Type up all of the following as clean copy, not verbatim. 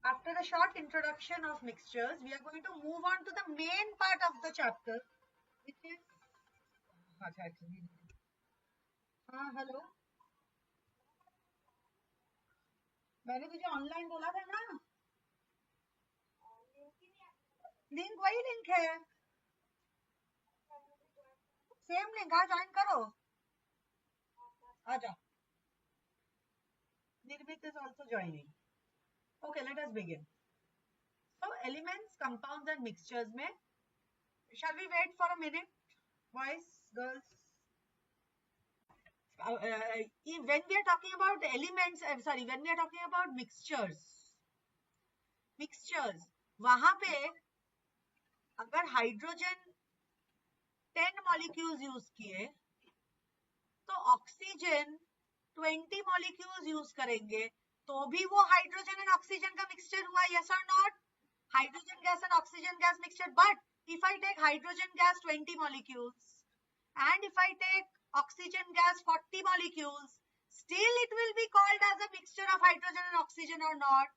After a short introduction of mixtures, we are going to move on to the main part of the chapter, which is. हाँ hello. मैंने तुझे online बोला था ना. Link वही link है. Same link. हाँ ज्वाइन करो. आजा. Nirmit is also joining. Okay, let us begin. So elements, compounds and mixtures में. Shall we wait for a minute, boys, girls? When we are talking about elements, when we are talking about mixtures, वहां पे अगर hydrogen 10 molecules use किए तो oxygen 20 molecules use करेंगे तो भी वो हाइड्रोजन एंड ऑक्सीजन का मिक्सचर हुआ. यस और not? Hydrogen gas and oxygen gas mixture. But if I take hydrogen gas 20 molecules and if I take oxygen gas 40 molecules, still it will be called as a mixture of hydrogen and oxygen or not?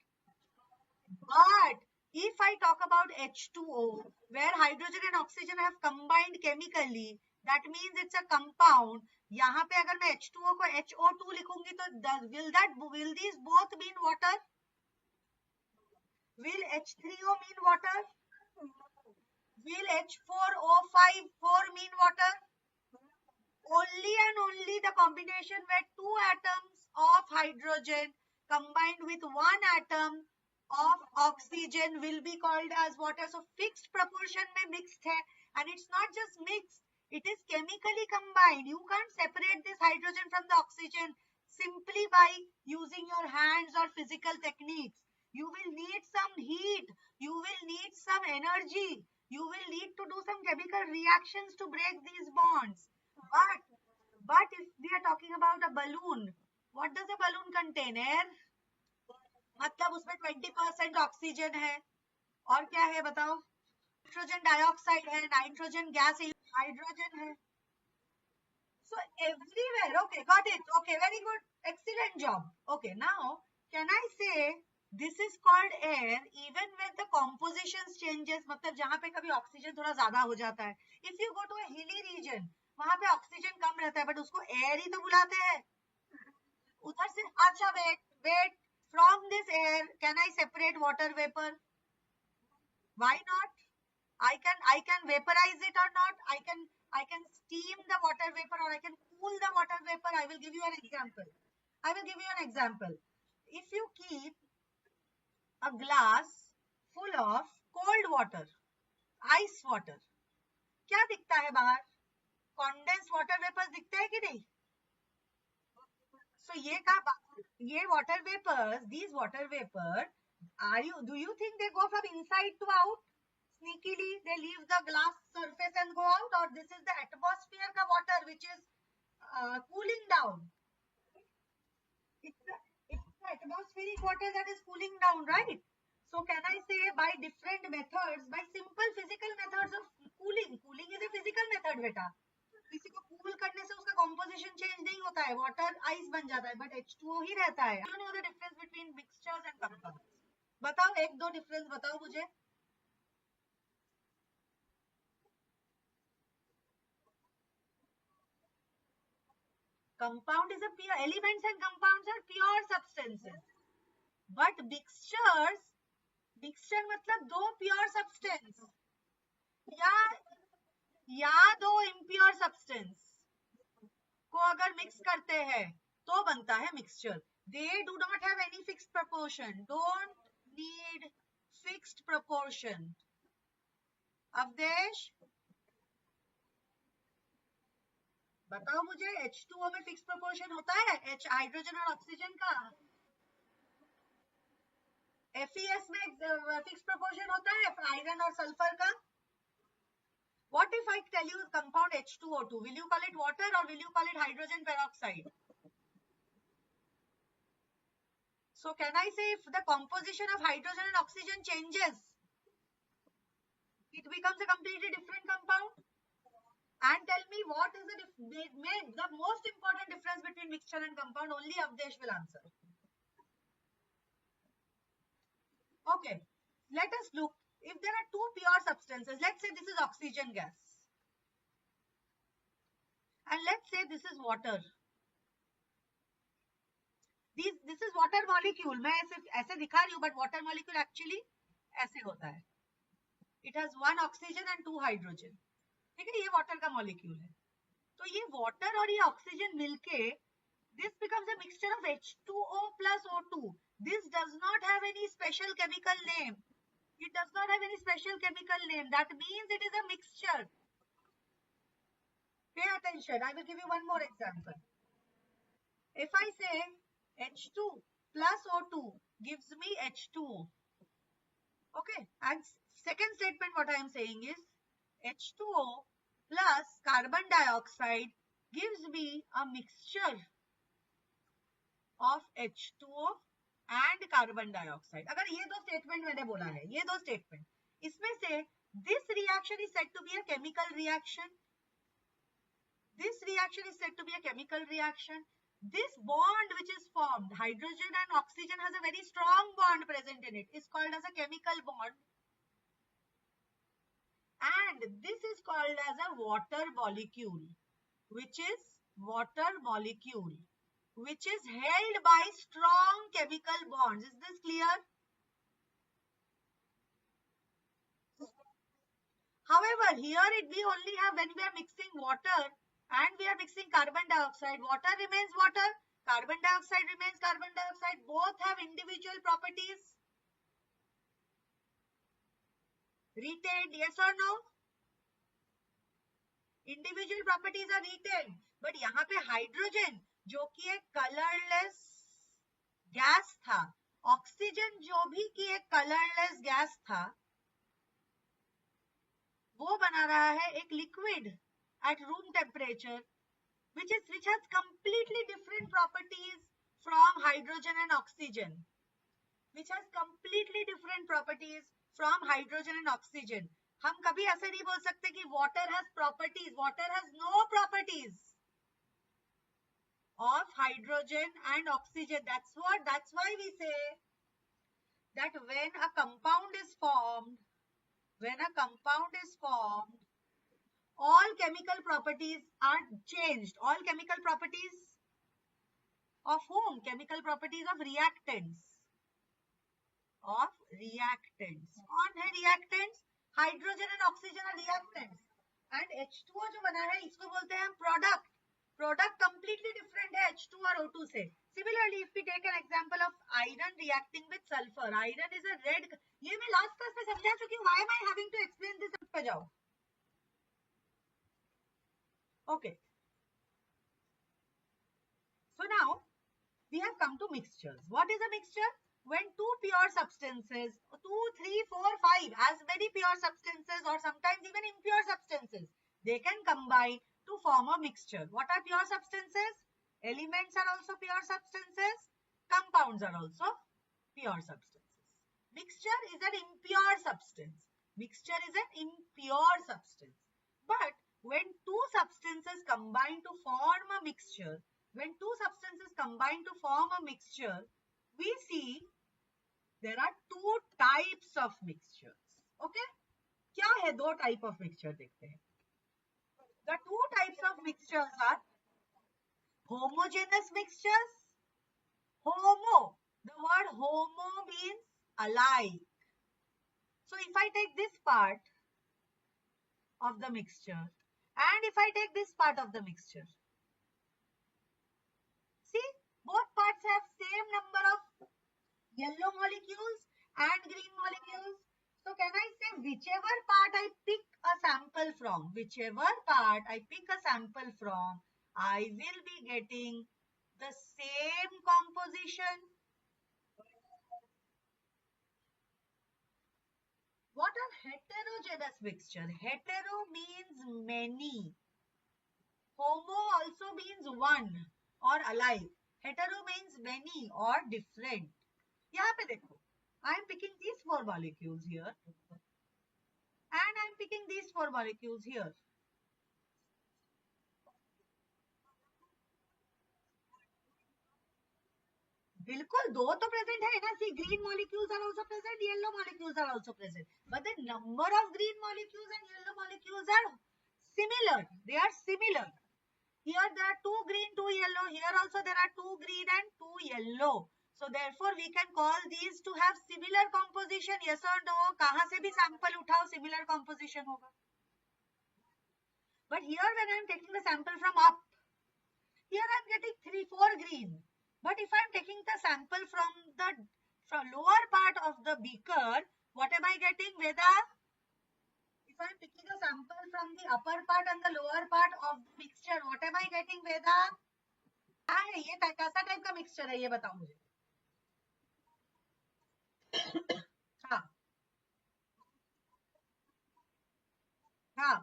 But if I talk about H2O, where hydrogen and oxygen have combined chemically, that means it's a compound. यहाँ पे अगर मैं H2O को HO2 लिखूंगी तो will these both mean water? Will H3O mean water? Will H4O5 mean water? Only and only the combination where two atoms of hydrogen combined with one atom of oxygen will be called as water. So fixed proportion में mixed है, and it's not just mixed, it is chemically combined. You can't separate this hydrogen from the oxygen simply by using your hands or physical techniques. You will need some heat, you will need some energy, you will need to do some chemical reactions to break these bonds. But if we are talking about a balloon, what does a balloon contain? Air. मतलब उसमें 20% oxygen है और क्या है बताओ? Nitrogen dioxide है, nitrogen gas है, hydrogen है. So everywhere, okay, got it. Okay, very good, excellent job. Okay, now can I say this is called air even when the composition changes? मतलब जहाँ पे कभी ऑक्सीजन थोड़ा ज्यादा हो जाता है. If you go to a hilly region, वहां पे ऑक्सीजन कम रहता है, बट उसको एयर ही तो बुलाते हैं. उधर से अच्छा wait from this air can I separate water vapor? Why not? I can vaporize it or not? I can steam the water vapor or I can cool the water vapor. I will give you an example. If you keep a glass full of cold water, ice water, क्या दिखता है बाहर? Condensed water vapors दिखते हैं कि नहीं? So ये water vapors, these water vapor, do you think they go from inside to out? Sneakily they leave the glass surface and go out, or this is the atmosphere ka water which is cooling down? It's the atmospheric water that is cooling down, right? So can I say by different methods, by simple physical methods of cooling is a physical method beta. किसी को cool करने से उसका composition change नहीं होता है, water ice बन जाता है, बट H2O ही रहता है. You know the difference between mixtures and compounds? बताओ एक दो डिफरेंस बताओ मुझे. Compound is a pure, elements and compounds are pure substances. But mixture मतलब दो pure substance या दो impure substance को अगर mix करते हैं तो बनता है mixture. They do not have any fixed proportion. Don't need fixed proportion. Avdesh बताओ मुझे, H2O में फिक्स प्रोपोर्शन होता है? H हाइड्रोजन और ऑक्सीजन का. FeS में फिक्स प्रोपोर्शन होता है आयरन और सल्फर का. What if I tell you compound H2O2? Will you call it water or will you call it hydrogen peroxide? So can I say if the composition of hydrogen and oxygen changes, it becomes a completely different compound? And tell me what is the most important difference between mixture and compound? Only Avdesh will answer. Okay, let us look. If there are two pure substances, let's say this is oxygen gas, and let's say this is water. This is water molecule. मैं ऐसे दिखा रही हूँ, but water molecule actually ऐसे होता है. It has one oxygen and two hydrogen. ठीक है, ये water का molecule है. तो ये water और ये oxygen मिलके this becomes a mixture of H2O plus O2. This does not have any special chemical name. It does not have any special chemical name. That means it is a mixture. Pay attention. I will give you one more example. If I say H2 plus O2 gives me H2O. Okay. And second statement what I am saying is H2O plus carbon dioxide gives me a mixture of H2O and carbon dioxide. अगर ये दो statement मैंने बोला है, ये दो statement, इसमें से this reaction is said to be a chemical reaction. This reaction is said to be a chemical reaction. This bond which is formed, hydrogen and oxygen has a very strong bond present in it, is called as a chemical bond. And this is called as a water molecule, which is held by strong chemical bonds. Is this clear? However, here we only have when we are mixing water and we are mixing carbon dioxide. Water remains water, carbon dioxide remains carbon dioxide. Both have individual properties. Retained, yes or no? Individual properties are retained. But यहाँ पे hydrogen जो कि एक colorless gas था, oxygen जो भी कि एक colorless gas था, वो बना रहा है एक liquid at room temperature, which has completely different properties from hydrogen and oxygen. Which has completely different properties from hydrogen and oxygen. हम कभी ऐसे नहीं बोल सकते कि water has properties. Water has no properties of hydrogen and oxygen. That's why we say that when a compound is formed, all chemical properties are changed. All chemical properties of whom? Chemical properties of reactants. Of reactants. कौन है reactants? Hydrogen and oxygen are reactants. And H2O जो बना है इसको बोलते हैं हम product. Product completely different है H2 और O2 से. Similarly, if we take an example of iron reacting with sulfur, iron is a red. ये मैं last class में समझा चुकी हूँ. Why am I having to explain this? पे जाओ. Okay. So now we have come to mixtures. What is a mixture? When two pure substances, 2, 3, 4, 5, as many pure substances or sometimes even impure substances, they can combine to form a mixture. What are pure substances? Elements are also pure substances. Compounds are also pure substances. Mixture is an impure substance. Mixture is an impure substance. But when two substances combine to form a mixture, we see there are two types of mixtures. Okay? क्या है दो type of mixture देखते हैं. The two types of mixtures are homogeneous mixtures. Homo. The word homo means alike. So if I take this part of the mixture and if I take this part of the mixture, see, both parts have same number of yellow molecules and green molecules. So can I say whichever part I pick a sample from, I will be getting the same composition. What are heterogeneous mixture? Hetero means many. Homo also means one or alike. Hetero means many or different. यहाँ पे देखो, I am picking these 4 molecules here and I am picking these 4 molecules here. बिल्कुल दो तो present है ना. C green molecules are also present, yellow molecules are also present. But the number of green molecules and yellow molecules are similar. They are similar. Here there are 2 green, 2 yellow. Here also there are 2 green and 2 yellow. So therefore we can call these to have similar composition. Yes or no? कहाँ से भी sample उठाओ, similar composition होगा. But here when I am taking the sample from up, here I am getting 3, 4 green. But if I am taking the sample from the lower part of the beaker, what am I getting, Veda? If I am picking a sample from the upper part and the lower part of the mixture, what am I getting, Veda? क्या है ये, कैसा type का mixture है ये बताओ मुझे. हाँ हाँ,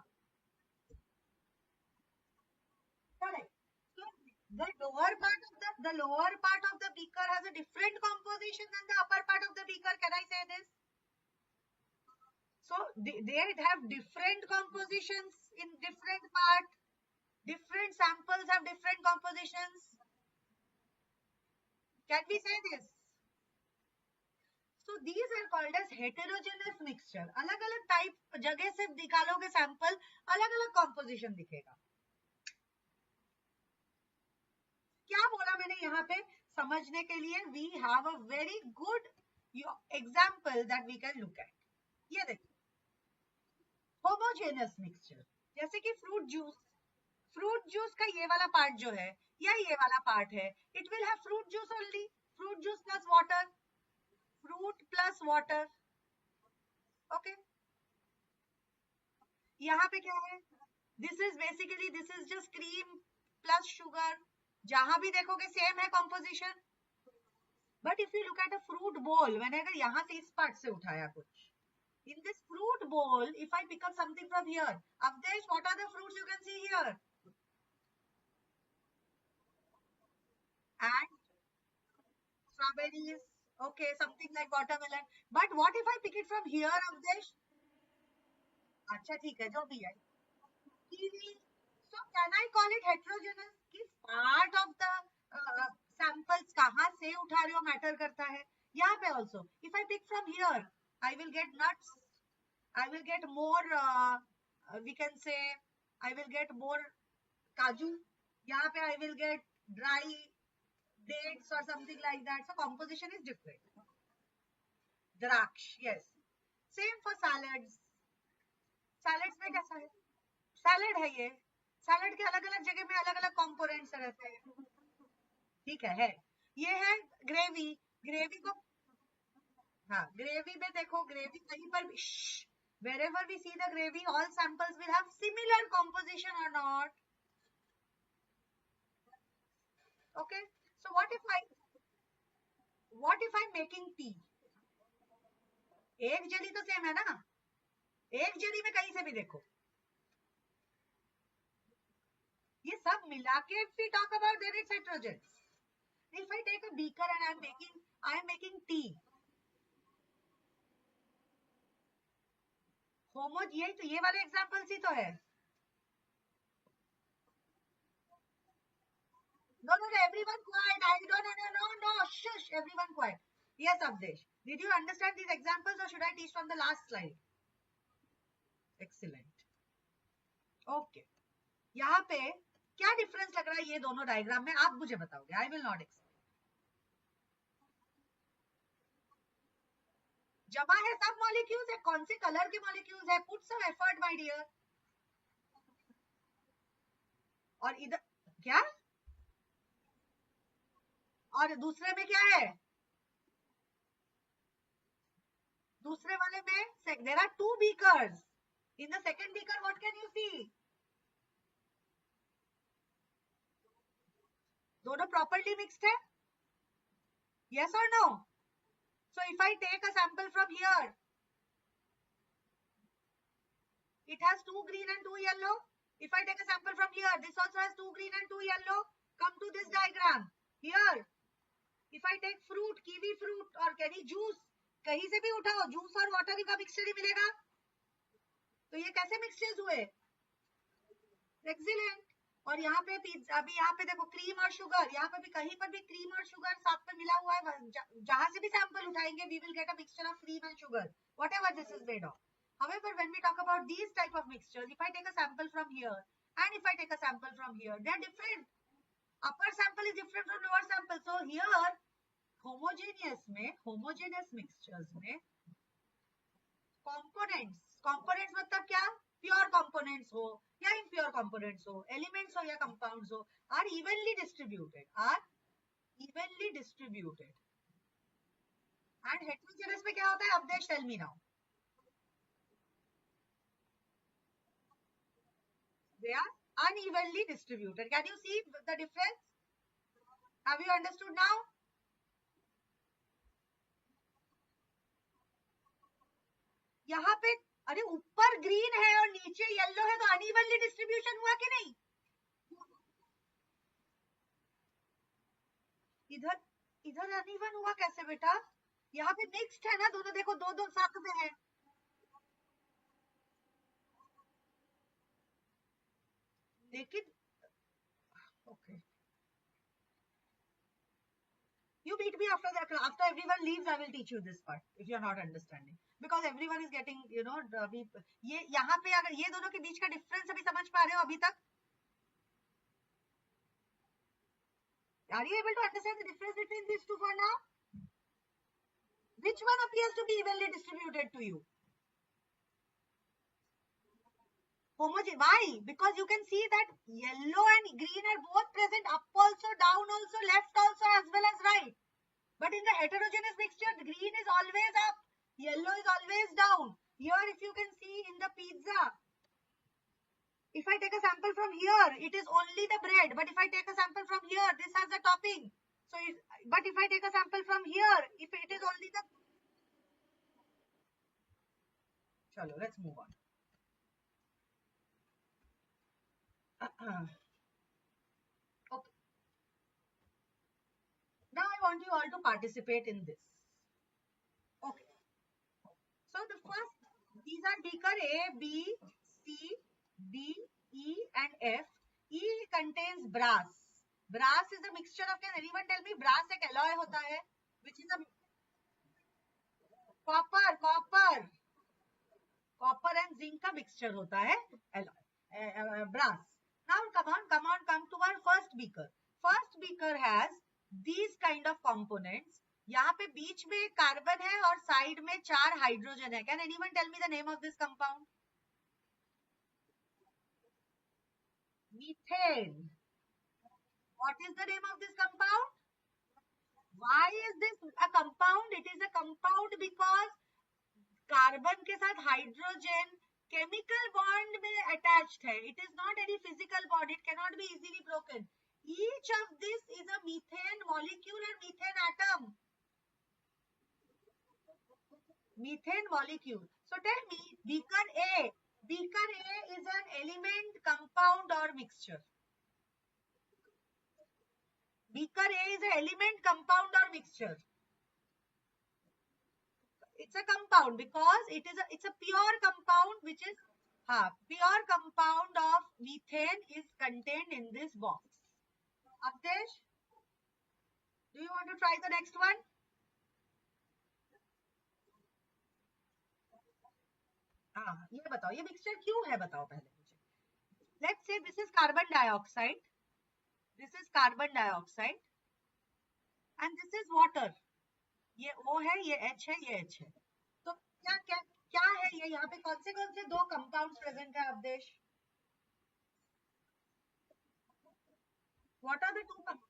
correct. So the lower part of the beaker has a different composition than the upper part of the beaker. Can I say this? So they have different compositions in different part. Different samples have different compositions. Can we say this? So these are called as heterogeneous mixture. अलग अलग type जगह से निकालोगे sample, अलग अलग composition दिखेगा. क्या बोला मैंने यहाँ पे समझने के लिए? We have a very good example that we can look at. ये देखिए, homogeneous mixture. जैसे कि फ्रूट जूस का ये वाला पार्ट जो है या ये वाला पार्ट है, it will have fruit juice only. Fruit juice plus water. Fruit plus water. Okay. यहाँ पे क्या है? This is just cream plus sugar. जहां भी देखोगे सेम है composition. But if you look at a fruit bowl, मैंने अगर यहाँ से इस पार्ट से उठाया कुछ, in this fruit bowl, if I pick up something from here, Avdesh, what are the fruits you can see here? And strawberries, okay, something like watermelon. But what if I pick it from here, Avdesh? अच्छा ठीक है, जो भी है. Kiwi. So can I call it heterogeneous? किस part of the samples कहाँ से उठा रहे हो मैटर करता है. यहाँ पे also, if I pick from here, I will get nuts. I will get more. We can say I will get more kaju. यहाँ पे I will get dry dates or something like that. So composition is different. Draksh, yes. Same for salads. Salads में कैसा है? Salad है ये. Salad के अलग अलग जगह में अलग अलग कंपोनेंट्स रहते हैं. ठीक है. ये है ग्रेवी. ग्रेवी को, हाँ, ग्रेवी में देखो, ग्रेवी कहीं पर भी, wherever we see the gravy, all samples will have similar composition or not? Okay. So what if I'm making tea? एक जली तो सेम है ना. एक जली में कहीं से भी देखो, ये सब मिला के if we talk about then it's heterogeneous. If I take a beaker and I am making tea. यही तो, ये वाले एग्जांपल्स ही तो है. No, everyone quiet. No, shush, everyone quiet. Yes, Avdesh. Did you understand these examples or should I teach from the last slide? Excellent. Okay. यहाँ पे क्या difference लग रहा है ये दोनों डायग्राम में, आप मुझे बताओगे. I will not explain. जमा है सब मॉलिक्यूल्स है, कौन से कलर के मॉलिक्यूल्स है? Put some effort my dear. और इधर क्या, और दूसरे में क्या है? दूसरे वाले में there are 2 beakers. In the second beaker, what can you see? दोनों properly mixed है? Yes or no? So if I take a sample from here, it has 2 green and 2 yellow. If I take a sample from here, this also has 2 green and 2 yellow. Come to this diagram. Here, if I take fruit, kiwi fruit or any juice, कहीं से भी उठाओ, juice और water का mixture ही मिलेगा. तो ये कैसे मिक्सचर्स हुए? Excellent. और यहाँ पे अभी यहाँ पे देखो क्रीम और शुगर, यहाँ पे भी कहीं पर भी क्रीम और शुगर साथ में मिला हुआ है, जहां से भी सैंपल उठाएंगे we will get a mixture of cream and sugar, whatever this is made of. However, when we talk about these type of mixtures, if I take a sample from here and if I take a sample from here, they are different. Upper sample is different from lower sample. So here homogeneous mixtures में components मतलब क्या, pure components हो या impure components हो, elements हो या compounds हो, are evenly distributed and heterogeneous में क्या होता है, Awadhesh tell me now. They are unevenly distributed. Can you see the difference? Have you understood now? यहाँ पे अरे ऊपर ग्रीन है और नीचे येलो है, तो अनइवनली डिस्ट्रीब्यूशन हुआ कि नहीं? इधर इधर अनइवन हुआ कैसे बेटा? यहाँ पे मिक्स्ड है ना दोनों, देखो दो दो साथ में है. लेकिन okay, you meet me after that, after everyone leaves I will teach you this part if you are not understanding, because everyone is getting, you know, अभी ये यहाँ पे अगर ये दोनों के बीच का डिफरेंस अभी समझ पा रहे हो अभी तक? Are you able to understand the difference between these two for now? Which one appears to be evenly distributed to you? Homogeneous. Why? Because you can see that yellow and green are both present up also, down also, left also, as well as right. But in the heterogeneous mixture, the green is always up, yellow is always down. Here, if you can see in the pizza, if I take a sample from here, it is only the bread. But if I take a sample from here, this has the topping. So, but if I take a sample from here, if it is only the... Chalo, let's move on. Okay. Now I want you all to participate in this. Okay. So the first, these are beaker A, B, C, D, E and F. E contains brass. Brass is a mixture of, can anyone tell me brass एक alloy होता है, which is a copper and zinc का mixture होता है alloy, brass. Now come to our first beaker. First beaker has these kind of components. यहाँ पे बीच में carbon है और साइड में 4 हाइड्रोजन है. Can anyone tell me the name of this compound? Methane. What is the name of this compound? Why is this a compound? It is a compound because carbon के साथ hydrogen chemical bond में attached है. It is not any physical bond. It cannot be easily broken. Each of this is a methane molecule and methane atom. Methane molecule. So tell me, beaker A is an element, compound or mixture? Beaker A is an element, compound or mixture? It's a compound because it's a pure compound, which is pure compound of methane is contained in this box. Avdesh, do you want to try the next one? ये बताओ ये mixture क्यों है, बताओ पहले मुझे. Let's say this is carbon dioxide, this is carbon dioxide and this is water. ये O है, ये H है, ये H है. तो क्या क्या क्या है ये, यहाँ पे कौन से दो कंपाउंड्स प्रेजेंट है Awadhesh? What are the two compounds?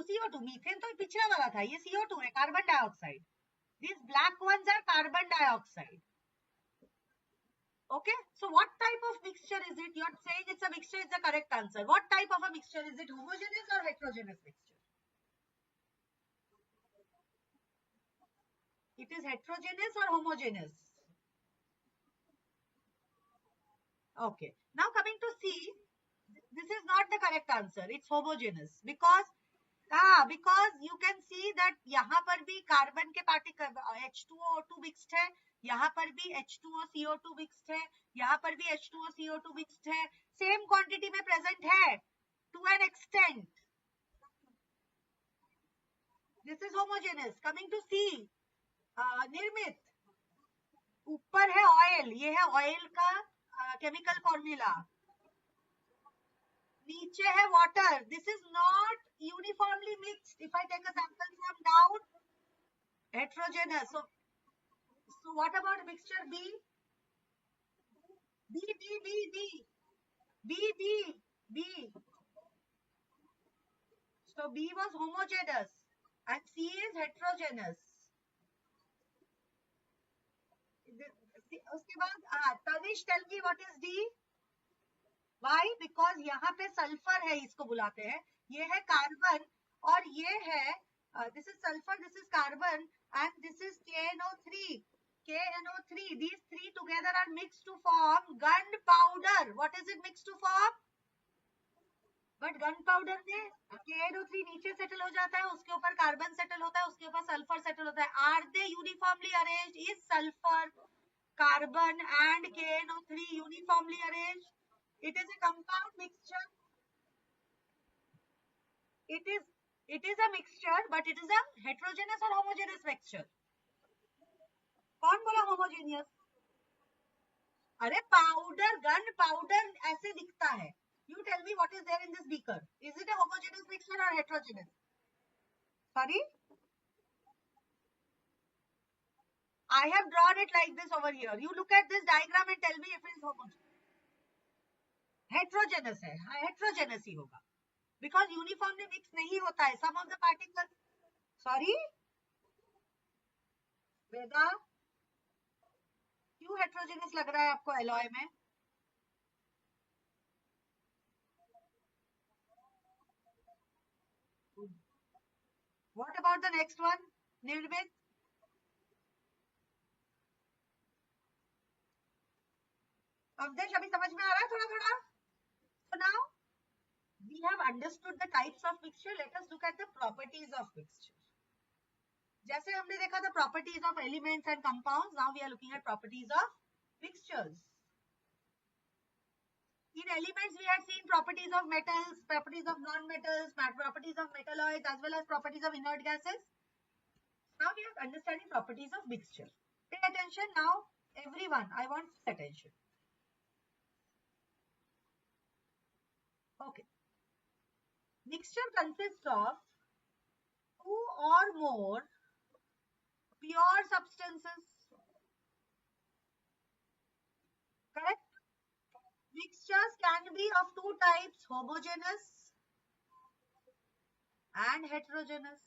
CO2 methane तो पिछला वाला था, ये CO2 है, carbon dioxide. These black ones are carbon dioxide. Okay, so what type of mixture is it? You are saying it's a mixture is the correct answer. What type of a mixture is it? Homogeneous or heterogeneous mixture? It is heterogeneous or homogeneous? Okay, now coming to C, this is not the correct answer. It's homogeneous because हाँ, because you can see that यहाँ पर भी carbon के particle H2O2 mixed है, यहाँ पर भी H2O CO2 mixed है, यहाँ पर भी H2O CO2 मिक्स्ड है, सेम क्वांटिटी में प्रेजेंट है to an extent. This is homogeneous. Coming to C, निर्मित, ऊपर है ऑयल, ये है ऑयल का केमिकल फॉर्मूला, नीचे है water. This is not uniformly mixed. If I take a sample from down, heterogeneous. So what about mixture B? B, B, B, B, B, B, B. So B was homogeneous and C is heterogeneous. उसके बाद Tanish, tell me what is D? Why? Because यहाँ पे sulphur है, इसको बुलाते हैं. ये है कार्बन और ये है this is sulfur, this is carbon and this is KNO3. KNO3. These three together are mixed to form gunpowder. What is it mixed to form? But gun powder में KNO3 नीचे सेटल हो जाता है, उसके ऊपर कार्बन सेटल होता है, उसके ऊपर सल्फर सेटल होता है. Are they uniformly arranged? Is sulphur, carbon and KNO3 uniformly arranged? It is a compound mixture. it is a mixture but it is a heterogeneous or homogeneous mixture. कौन बोला homogeneous? अरे powder, gun powder ऐसे दिखता है. You tell me what is there in this beaker. Is it a homogeneous mixture or heterogeneous? Sorry? I have drawn it like this over here. You look at this diagram and tell me if it is homogeneous. Heterogeneous है, heterogeneous ही होगा. Because uniformly mix नहीं होता है. Some of the particles. Sorry? वेदा, क्यों heterogeneous लग रहा है आपको alloy में? What about the next one? निर्मित. अवधेश अभी समझ में आ रहा है थोड़ा थोड़ा? So now we have understood the types of mixture. Let us look at the properties of mixture. जैसे हमने देखा था properties of elements and compounds, now we are looking at properties of mixtures. In elements we had seen properties of metals, properties of non-metals, properties of metalloids as well as properties of inert gases. Now we are understanding properties of mixture. Pay attention now, everyone, I want attention. Okay. Mixture consists of two or more pure substances. Correct? Mixtures can be of two types, homogeneous and heterogeneous.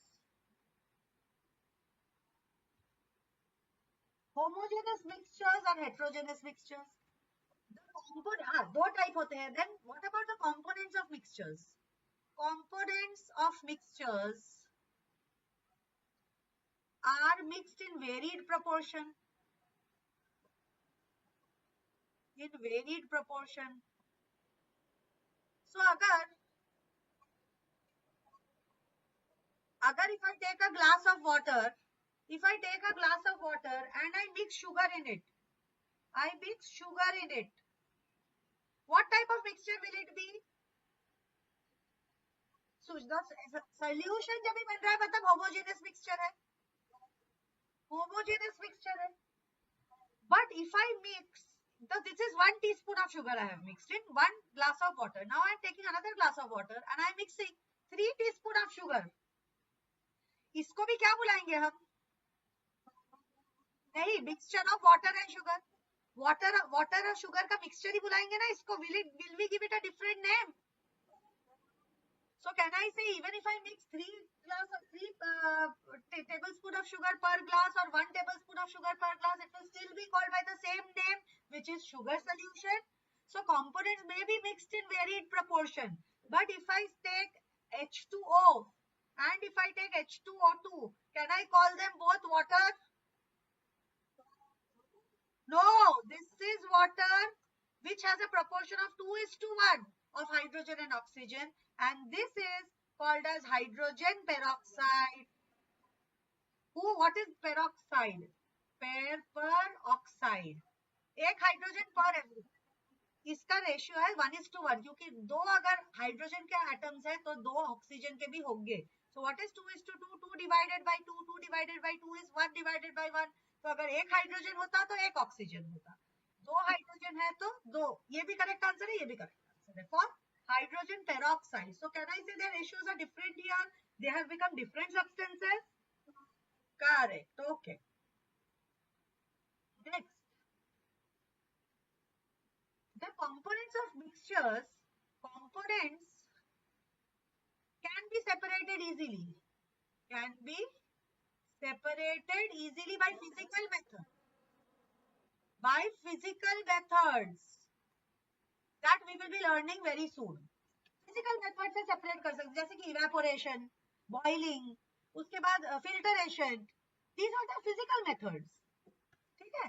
Homogeneous mixtures and heterogeneous mixtures. दो type होते हैं. Then what about the components of mixtures? Components of mixtures are mixed in varied proportion. In varied proportion. So agar if I take a glass of water, if I take a glass of water and I mix sugar in it, what type of mixture will it be? So the solution जब भी बन रहा है मतलब homogeneous mixture है. Homogeneous mixture है. But if I mix, this is 1 teaspoon of sugar I have mixed in 1 glass of water. Now I am taking another glass of water and I am mixing 3 teaspoon of sugar. इसको भी क्या बुलाएंगे हम? नहीं, mixture of water and sugar. Water और sugar का mixture ही बुलाएंगे ना इसको. Will we give it a different name? So can I say even if I mix 3 tablespoon of sugar per glass or 1 tablespoon of sugar per glass, it will still be called by the same name, which is sugar solution. So components may be mixed in varied proportion. But if I take H2O and if I take H2O2, can I call them both water? No, this is water which has a proportion of 2:1 of hydrogen and oxygen, and this is called as hydrogen peroxide. What is peroxide? Peroxide. एक hydrogen पर इसका ratio है 1:1, क्योंकि दो अगर hydrogen के atoms है तो दो ऑक्सीजन के भी होंगे. So what is 2:2? 2 divided by 2, 2 divided by 2 is 1 divided by 1. तो अगर एक हाइड्रोजन होता तो एक ऑक्सीजन होता. दो हाइड्रोजन है तो दो. ये भी करेक्ट आंसर है, ये भी करेक्ट आंसर है for hydrogen peroxide. So can I say their ratios are different here? They have become different substances? Correct. Okay. Next. The components of mixtures, components can be separated easily. Can be separated easily by physical method. By physical methods that we will be learning very soon. Physical method से separate कर सकते, जैसे कि evaporation, boiling, उसके बाद filtration. These are the physical methods. ठीक है?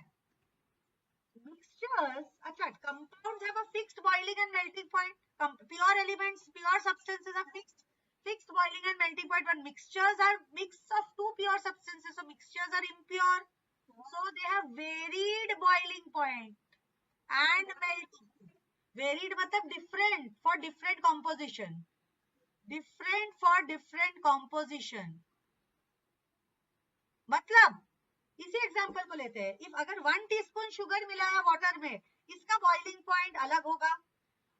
Mixtures, अच्छा, compounds have a fixed boiling and melting point. Pure elements, pure substances are fixed boiling and melting point, but mixtures are mix of two pure substances, so mixtures are impure. So they have varied boiling point and melting. Varied मतलब different for different composition. Different for different composition. मतलब इसी example को लेते हैं. If अगर 1 teaspoon sugar मिलाया water में, इसका बॉइलिंग पॉइंट अलग होगा,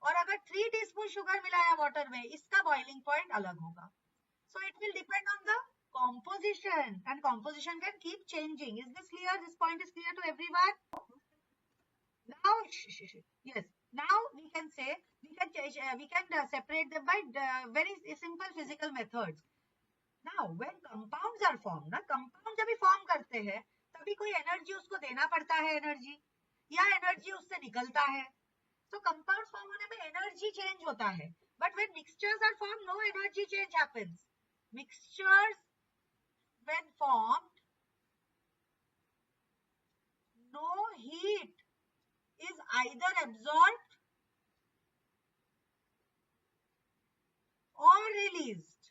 और अगर 3 टीस्पून शुगर मिलाया वाटर में, इसका बॉइलिंग पॉइंट अलग होगा. So it will depend on the composition, and composition can keep changing. Is this clear? This point is clear to everyone? Now, yes. Now we can say we can separate them by very simple physical methods. Now when compounds are formed, ना compound जब भी form करते हैं तभी कोई energy उसको देना पड़ता है, energy या energy उससे निकलता है. So compounds form होने में energy change होता है. But when mixtures are formed, no energy change happens. Mixtures when formed, no heat is either absorbed or released.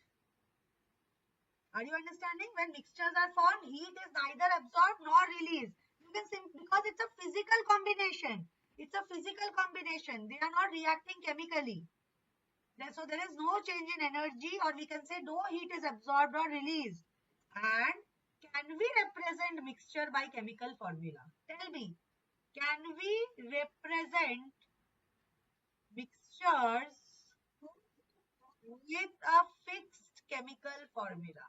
Are you understanding? When mixtures are formed, heat is neither absorbed nor released. You can simply, because it's a physical combination. It's a physical combination. They are not reacting chemically. So there is no change in energy, or we can say no heat is absorbed or released. And can we represent mixture by chemical formula? Tell me, can we represent mixtures with a fixed chemical formula?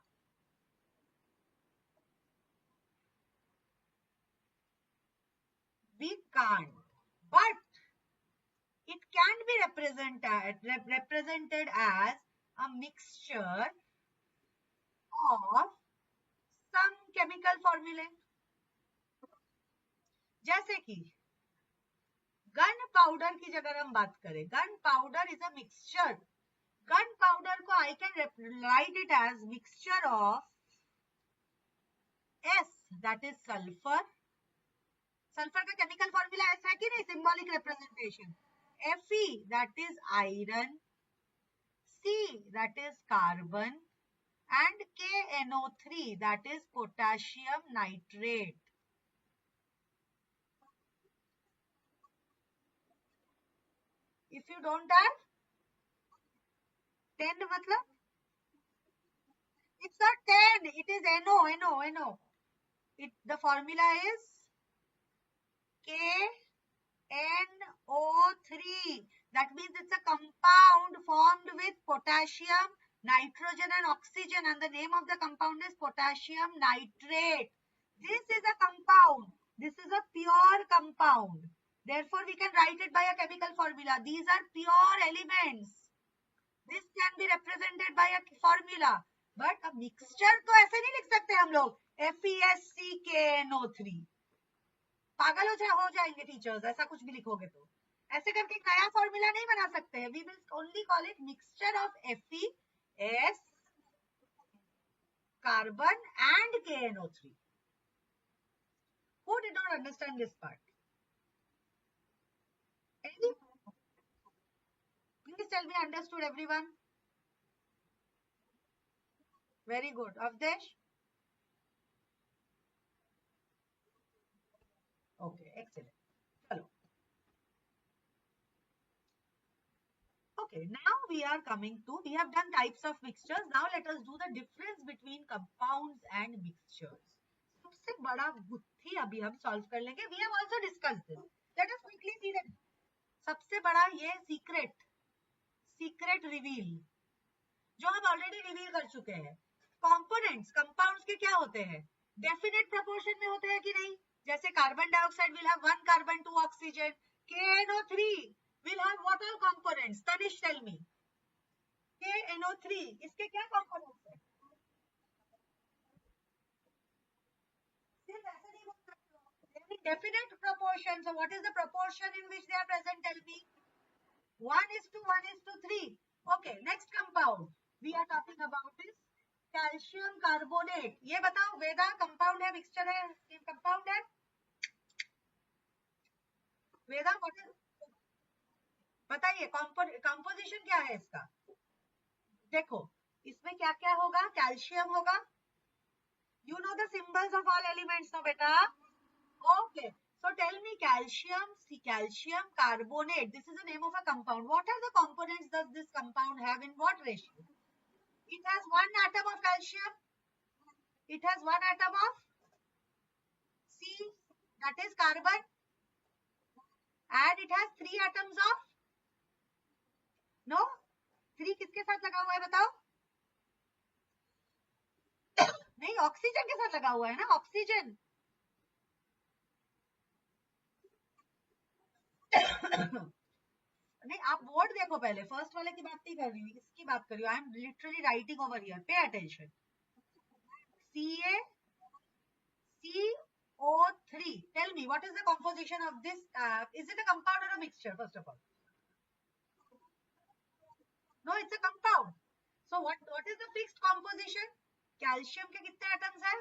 We can't, but it can be represented as a mixture of some chemical formulae. जैसे कि gun powder की जगह हम बात करें, gun powder is a mixture. Gun powder को I can write it as mixture of S, that is sulfur. Sulphur का chemical formula ऐसा है कि नहीं, symbolic representation. Fe, that is iron. C, that is carbon. And KNO3, that is potassium nitrate. If you don't have 10 matlab, it's not 10, it is NO. The formula is KNO3. That means it's a compound formed with potassium, nitrogen and oxygen, and the name of the compound is potassium nitrate. This is a compound. This is a pure compound. Therefore, we can write it by a chemical formula. These are pure elements. This can be represented by a formula. But a mixture तो ऐसे नहीं लिख सकते हम लोग. FeSCKNO3. पागल हो जाएंगे टीचर्स, ऐसा कुछ भी लिखोगे तो. ऐसे करके नया फॉर्मूला नहीं बना सकते हैं. We will only call it mixture of FeS, carbon and KNO3. Who did not understand this part? Any? Please tell me, understood everyone? Very good. Avdesh? Okay, excellent. Chalo. Okay, now we are coming to, we have done types of mixtures. Now let us do the difference between compounds and mixtures. सबसे बड़ा गुत्थी अभी हम solve कर लेंगे. We have also discussed this. Let us quickly see that. सबसे बड़ा ये secret reveal, जो हम already reveal कर चुके हैं. Components, compounds के क्या होते हैं? Definite proportion में होते हैं कि नहीं? जैसे carbon dioxide will have 1 carbon, 2 oxygen. KNO3 will have what all components? Tanish, tell me. KNO3 इसके क्या components हैं? सिर्फ ऐसे नहीं बोल सकते हो. They have definite proportion. So what is the proportion in which they are present? Tell me. 1:1:3. Okay, next compound we are talking about is calcium carbonate. ये बताओ वेदा कंपाउंड है मिक्सचर है कंपाउंड है वेदा बताइए कंपोजिशन क्या है इसका. देखो इसमें क्या क्या होगा. कैल्शियम होगा. You know the symbols of all elements, no beta? Okay. So tell me calcium carbonate. This is the name of a compound. What are the components does this compound have in what ratio? It has 1 atom of calcium. It has 1 atom of C, that is carbon. And it has 3 atoms of no 3 किसके साथ लगा हुआ है बताओ. नहीं oxygen के साथ लगा हुआ है ना. ऑक्सीजन नहीं आप बोर्ड देखो पहले. फर्स्ट वाले की बात नहीं कर रही हूँ, इसकी बात कर रही हूँ. I am literally writing over here. Pay attention. CO3. Tell me what is the composition of this. Is it a compound or a mixture first of all? No, it's a compound. So what is the fixed composition? Calcium के कितने atoms हैं?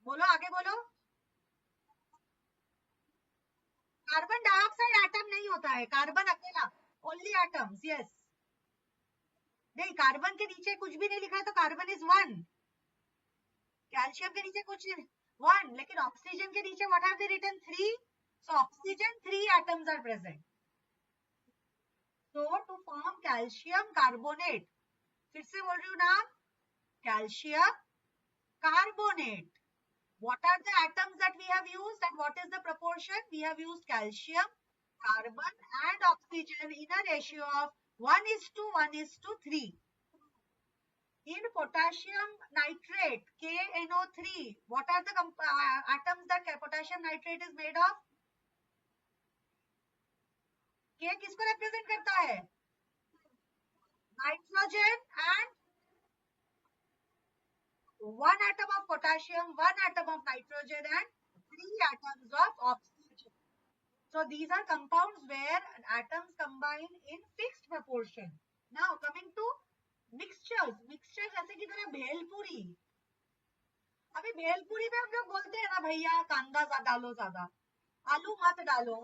बोलो आगे बोलो. Carbon dioxide atom नहीं होता है. Carbon अकेला ओनली एटम्स. यस. नहीं कार्बन के नीचे कुछ भी नहीं लिखा है तो कार्बन इज 1. कैल्शियम के नीचे कुछ नहीं 1. लेकिन ऑक्सीजन के नीचे what have they written 3. So oxygen 3 atoms are present. So to form calcium carbonate, फिर से बोल रही हूँ नाम, calcium carbonate. What are the atoms that we have used and what is the proportion? We have used calcium, carbon and oxygen in a ratio of 1:1:3. In potassium nitrate, KNO3, what are the atoms that potassium nitrate is made of? K किसको represent करता है? Nitrogen and 1 atom of potassium, 1 atom of nitrogen and 3 atoms of oxygen. So these are compounds where atoms combine in fixed proportion. Now coming to mixtures. Mixtures जैसे कि तरह भेलपुरी. अभी भेलपुरी में हम लोग बोलते हैं ना भैया कांदा डालो ज्यादा, आलू मत डालो,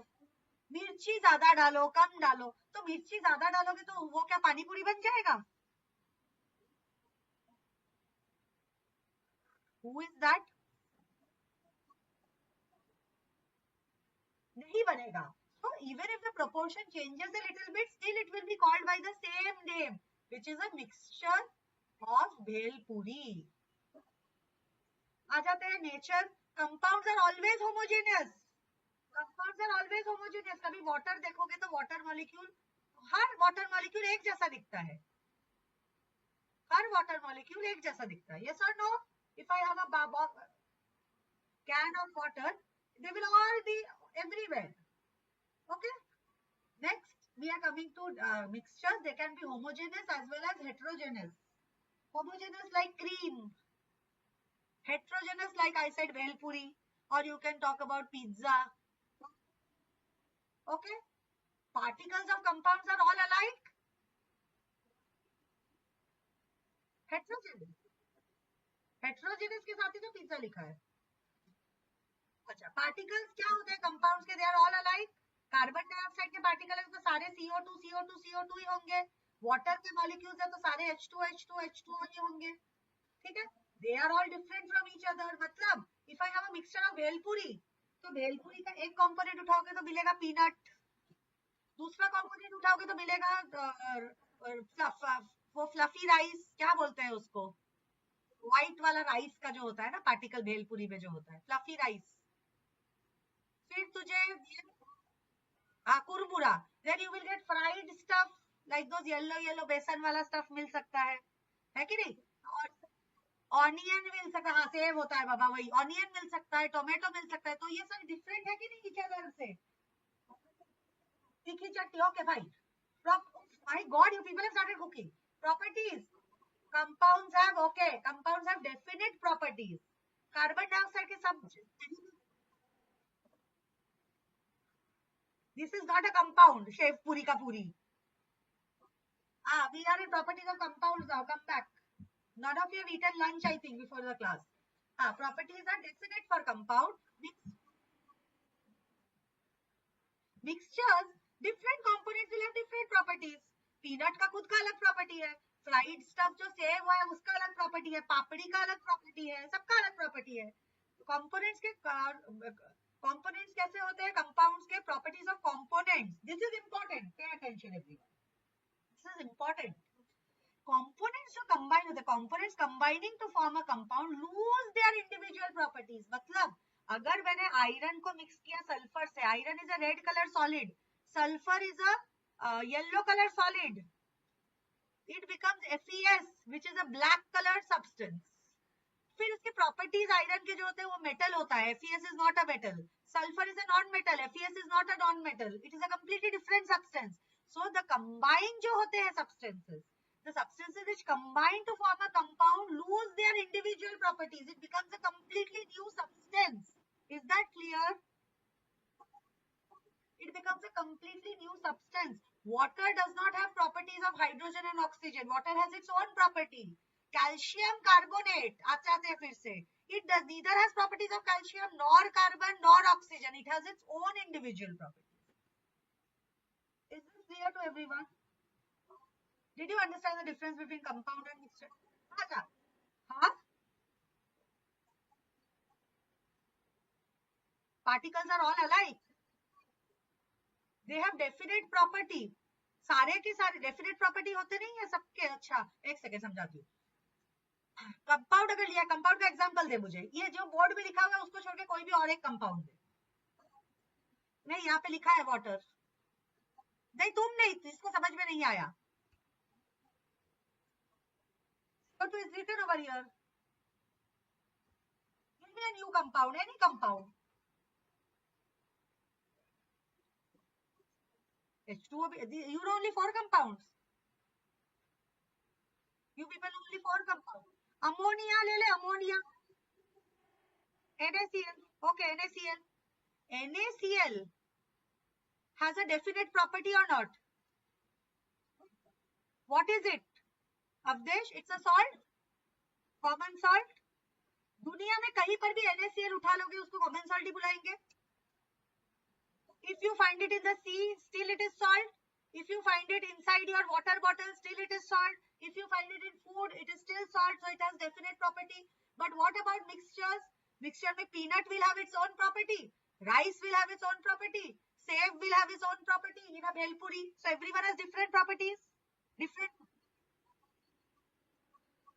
मिर्ची ज्यादा डालो कम डालो. तो मिर्ची ज्यादा डालोगे तो वो क्या पानी पूरी बन जाएगा? Who is that? नहीं बनेगा. So even if the proportion changes a little bit, still it will be called by the same name, which is a mixture of bhelpuri. आ जाते हैं nature. Compounds are always homogeneous. Compounds are always homogeneous. कभी water देखोगे तो water molecule, हर water molecule एक जैसा दिखता है. हर water molecule एक जैसा दिखता है. Yes or no? If I have a can of water, they will all be everywhere. Okay. Next, we are coming to mixtures. They can be homogeneous as well as heterogeneous. Homogeneous like cream. Heterogeneous like I said bhelpuri, or you can talk about pizza. Okay. Particles of compounds are all alike. Heterogeneous. Heterogeneous के साथ ही तो pizza लिखा है. अच्छा particles क्या होते हैं compounds के? They are all alike. Carbon dioxide के पार्टिकल तो सारे CO2 CO2 CO2 ही होंगे. वाटर के मॉलिक्यूल्स है तो सारे H2 ही होंगे, ठीक है. They are all different from each other. मतलब if I have a mixture of bhelpuri, तो भेलपुरी का एक कंपोनेंट उठाओगे तो मिलेगा पीनट, दूसरा कंपोनेंट उठाओगे तो मिलेगा वो फ्लफी राइस, क्या बोलते हैं उसको, व्हाइट वाला राइस का जो होता है ना पार्टिकल भेलपुरी में जो होता है फ्लफी राइस. फिर तुझे कुरमुरा, then you will get fried stuff like those yellow yellow बेसन वाला स्टफ मिल सकता है कि नहीं. और ऑनियन मिल सकता है, हाँ सेव होता है बाबा, वही ऑनियन मिल सकता है, टोमेटो मिल सकता है. तो ये सब डिफरेंट है कि नहीं ईच अदर से. तीखी चटनी, ओके भाई. My God, you people have started cooking. Properties. Compounds have, okay, compounds have definite properties. Carbon dioxide के सब, this is not a compound. Chef पूरी का पूरी. We are in properties of compounds now. Come back. None of you have eaten lunch, I think, before the class. Properties are definite for compound. Mixtures, different components will have different properties. Peanut का खुद का अलग property है, fried stuff जो save हुआ है उसका अलग प्रॉपर्टी है, पापड़ी का अलग प्रॉपर्टी है, सबका अलग प्रॉपर्टी है. कंपोनेंट्स के कंपोनेंट्स कैसे होते हैं, कंपाउंड्स के properties of components. This is important, pay attention everyone, this is important. Components जो कंबाइन होते हैं, components combining to form a compound lose their individual properties. मतलब अगर मैंने आयरन को मिक्स किया सल्फर से, iron is a red colour solid, sulphur is a yellow colour solid, it becomes FeS which is a black colored substance. फिर इसके properties iron के जो होते हैं वो मेटल होता है, FeS is not a metal. Sulfur is a non-metal, FeS is not a non-metal. It is a completely different substance. So the combined जो होते हैं substances, the substances which combine to form a compound lose their individual properties. It becomes a completely new substance. Is that clear? It becomes a completely new substance. Water does not have properties of hydrogen and oxygen. Water has its own property. Calcium carbonate, आते हैं फिर से. It does neither has properties of calcium nor carbon nor oxygen. It has its own individual properties. Is this clear to everyone? Did you understand the difference between compound and mixture? हाँ? Particles are all alike. They have definite property. सारे के सारे definite property होते नहीं है सबके. अच्छा एक सेकेंड समझाती हूँ. कंपाउंड अगर लिया, कंपाउंड का एग्जांपल दे मुझे. ये जो बोर्ड में लिखा हुआ है उसको छोड़ के कोई भी और एक कंपाउंड दे. नहीं, यहाँ पे लिखा है वाटर. नहीं तुम नहीं, इसको समझ में नहीं आया. What is written over here? Give me a new compound, any compound. H2O. You know only 4 compounds. You people only 4 compounds. Ammonia ले ले, ammonia. NaCl. Okay, NaCl. NaCl has a definite property or not? What is it? Avdesh, it's a salt, common salt. दुनिया में कहीं पर भी NaCl उठा लोगे उसको common salt ही बुलाएंगे. If you find it in the sea, still it is salt. If you find it inside your water bottle, still it is salt. If you find it in food, it is still salt, so it has definite property. But what about mixtures? Mixture में peanut will have its own property, rice will have its own property, save will have its own property, in a bhelpuri. So everyone has different properties. Different.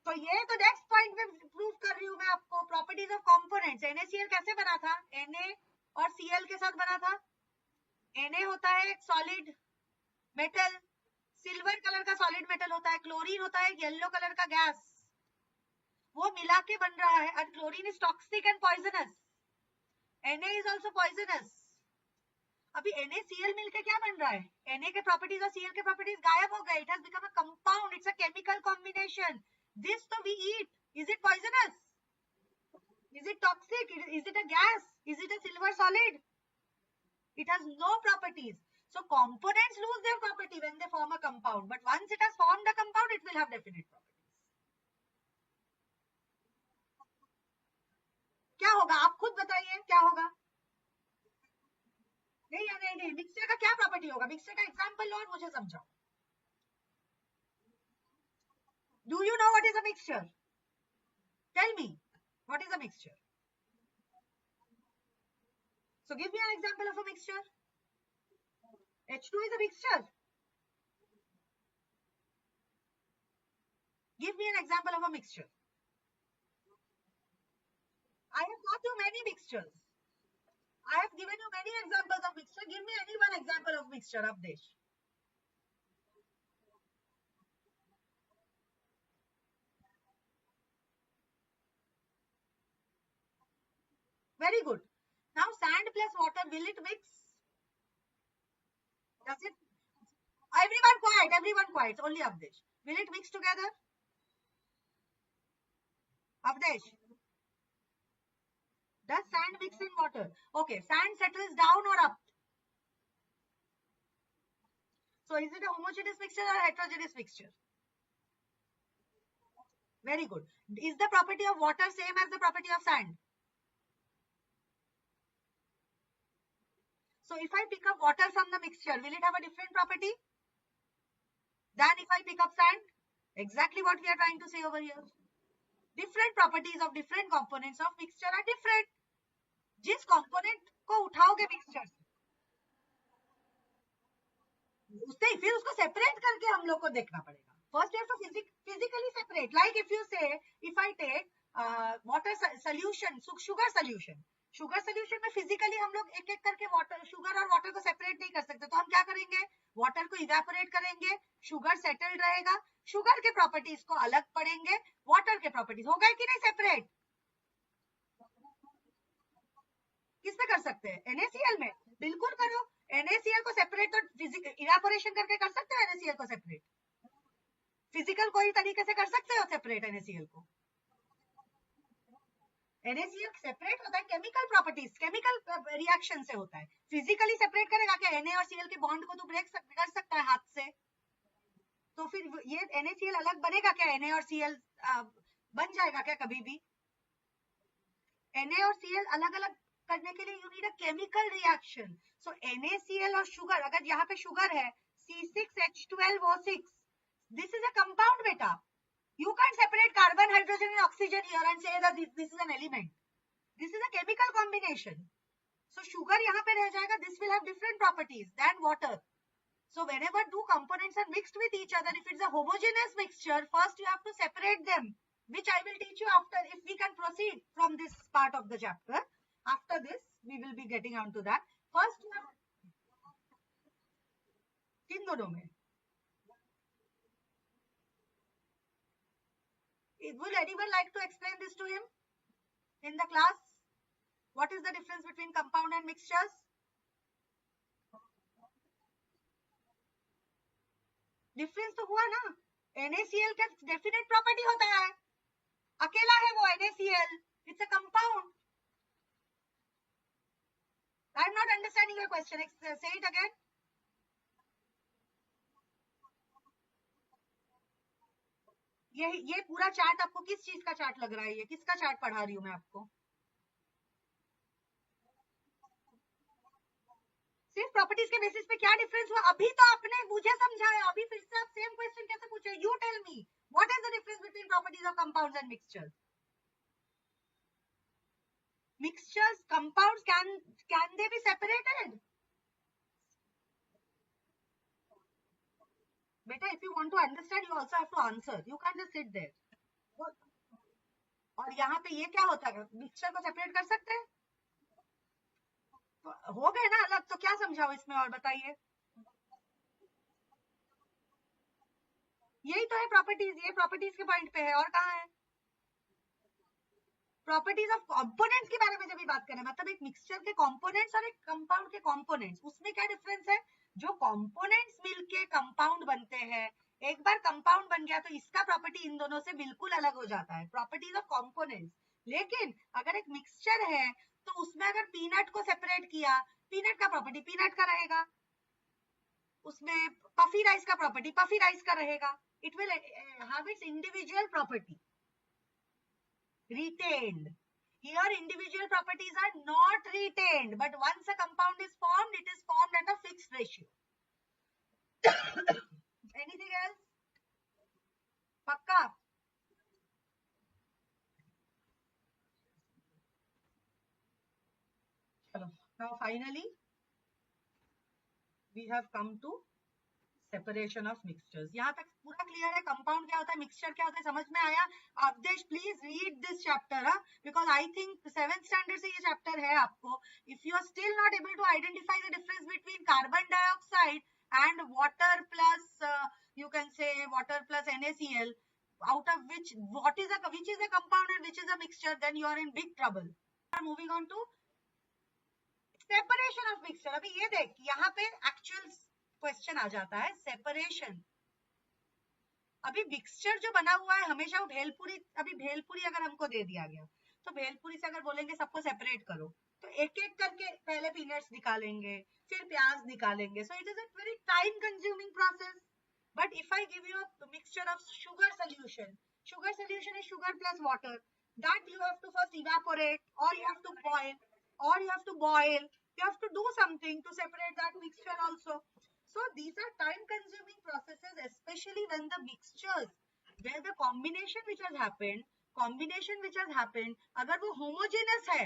तो ये तो next point में prove कर रही हूँ मैं आपको. Properties of components. NaCl कैसे बना था? Na और Cl के साथ बना था. Na होता है एक सॉलिड मेटल, सिल्वर कलर का सॉलिड मेटल होता है. क्लोरीन होता है येलो कलर का गैस. वो मिला के बन रहा है. और chlorine is toxic and poisonous. Na is also poisonous. अभी NaCl मिलके क्या बन रहा है? Na के प्रॉपर्टीज और Cl के प्रॉपर्टीज गायब हो गए. It has become a compound. It's a chemical combination. This तो we eat. Is it poisonous? Is it toxic? Is it a gas? Is it a silver solid? It has no properties. So components lose their property when they form a compound. But once it has formed a compound, it will have definite properties. क्या होगा? आप खुद बताइए क्या होगा? नहीं. Mixture का क्या प्रॉपर्टी होगा? मिक्सचर का एग्जांपल लो और मुझे समझाओ. know what is a mixture? Tell me, what is a mixture? So give me an example of a mixture. H2 is a mixture. Give me an example of a mixture. I have taught you many mixtures. I have given you many examples of mixture. Give me any one example of mixture, Avdesh. Very good. Now sand plus water, will it mix? Does it? Everyone quiet, everyone quiet. Only Avdesh. Will it mix together? Avdesh. Does sand mix in water? Okay, sand settles down or up? So is it a homogeneous mixture or heterogeneous mixture? Very good. Is the property of water same as the property of sand? So if I pick up water from the mixture, will it have a different property than if I pick up sand? Exactly what we are trying to say over here. Different properties of different components of mixture are different. जिस component को उठाओगे mixture उससे फिर उसको separate करके हम लोग को देखना पड़ेगा. First you have to physically separate. Like if you say, if I take water solution, sugar solution. Sugar solution में फिजिकली हम लोग एक एक करके वाटर शुगर और वाटर को सेपरेट नहीं कर सकते, तो हम क्या करेंगे, वाटर को इवेपोरेट करेंगे, शुगर सेटल्ड रहेगा, शुगर के प्रॉपर्टीज को अलग पढ़ेंगे, वाटर के प्रॉपर्टीज हो गए कि नहीं सेपरेट? किसमें कर सकते हैं? NaCl में बिल्कुल करो. NaCl को सेपरेट तो फिजिकल इवेपोरेशन करके कर सकते हो. NaCl को सेपरेट फिजिकल कोई तरीके से कर सकते हो सेपरेट NaCl को. NaCl सेपरेट होता है केमिकल प्रॉपर्टीज, केमिकल रिएक्शन से होता है. फिजिकली सेपरेट करेगा क्या? Na और Cl के बॉन्ड को तो ब्रेक कर सकता है हाथ से, तो फिर ये NaCl अलग बनेगा क्या? Na और Cl बन जाएगा क्या कभी भी? Na और Cl अलग अलग करने के लिए you need a chemical reaction. So NaCl और शुगर, अगर यहाँ पे शुगर है C6H12O6, this is a compound बेटा. You can't separate carbon, hydrogen and oxygen here and say that this is an element. This is a chemical combination. So sugar यहाँ पे रह जाएगा. This will have different properties than water. So whenever two components are mixed with each other, if it's a homogeneous mixture, first you have to separate them, which I will teach you after, if we can proceed from this part of the chapter. After this, we will be getting on to that. First, you have किन दोनों में? Will anyone like to explain this to him in the class? What is the difference between compound and mixtures? Difference तो हुआ ना. NaCl का definite property होता है. अकेला है वो NaCl. It's a compound. I'm not understanding your question. Say it again. ये पूरा चार्ट आपको किस चीज का चार्ट लग रहा है? ये किसका चार्ट पढ़ा रही हूँ मैं आपको? सिर्फ प्रॉपर्टीज के बेसिस पे क्या डिफरेंस हुआ? अभी तो आपने मुझे समझाया, अभी फिर से आप सेम क्वेश्चन कैसे पूछे? You tell me, what is the difference between properties of compounds and mixtures? Mixtures, compounds, can they be separated? Beta, if you want to understand, you also have to answer. You can't just sit there. और यहाँ पे ये क्या होता है? Mixture को separate कर सकते हैं? तो हो गए ना अलग, तो क्या समझाओ इसमें और बताइए. यही तो है प्रॉपर्टीज, ये प्रॉपर्टीज के पॉइंट पे है, और कहाँ है? प्रॉपर्टीज ऑफ कंपोनेंट्स के बारे में जब भी बात करें, मतलब एक मिक्सचर के कंपोनेंट्स और एक कंपाउंड के कंपोनेंट्स, उसमें क्या डिफरेंस है? जो कंपोनेंट्स मिलके कंपाउंड बनते हैं, एक बार कंपाउंड बन गया तो इसका प्रॉपर्टी इन दोनों से बिल्कुल अलग हो जाता है, प्रॉपर्टीज ऑफ कंपोनेंट्स. लेकिन अगर एक मिक्सचर है तो उसमें अगर पीनट को सेपरेट किया, पीनट का प्रॉपर्टी पीनट का रहेगा, उसमें पफी राइस का प्रॉपर्टी पफी राइस का रहेगा. It will have it's individual property retained. Here individual properties are not retained, but once a compound is formed, it is formed at a fixed ratio. Anything else? Pakka? Now finally we have come to separation of mixtures. यहाँ तक पूरा clear है? Compound क्या होता है, mixture क्या होता है, समझ में आया? Awadhesh please read this chapter, because I think 7th standard से ये चैप्टर है आपको. If you are still not able to identify the difference between carbon dioxide and water plus you can say water plus NaCl, out of which which is a compound and which is a mixture, then you are in big trouble. Moving on to separation of mixture. अभी ये देख, यहाँ पे actual question आ जाता है separation. अभी mixture जो बना हुआ है हमेशा वो भेलपुरी, अभी भेलपुरी अगर हमको दे दिया गया तो भेलपुरी से अगर बोलेंगे सबको सेपरेट करो तो एक एक करके पहले पीनट्स निकालेंगे, फिर प्याज निकालेंगे. So it is a very time consuming process. But if I give you a mixture of sugar solution is sugar plus water, that you have to first evaporate, or you have to boil, you have to do something to separate that mixture also. So these are time consuming processes, especially when the mixtures, where the combination which has happened, अगर वो homogeneous है,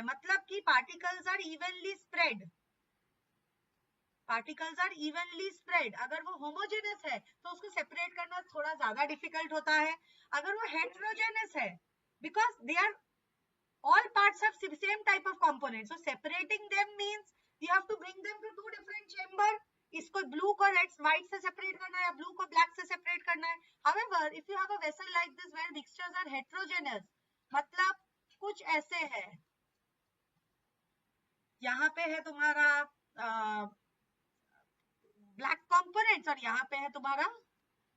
मतलब कि particles are evenly spread, अगर वो homogeneous है तो उसको separate करना थोड़ा ज्यादा difficult होता है. अगर वो heterogeneous है, because they are all parts have same type of components, so separating them means you have to bring them to two different chamber. इसको blue को white से separate करना है या blue को black से separate करना है. However, if you have a vessel like this where mixtures are heterogeneous, मतलब कुछ ऐसे है, यहाँ पे है तुम्हारा black components और यहाँ पे है तुम्हारा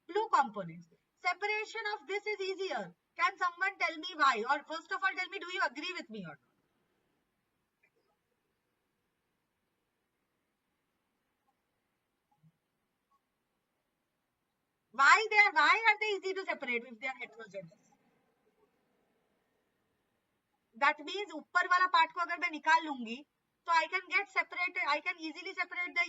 blue components. Separation of this is easier. Can someone tell me why? Or first of all, tell me, do you agree with me or not? Why are they easy to separate if they are heterogeneous? That means ऊपर वाला part को अगर मैं निकाल लूंगी तो I can get separated. I can easily separate the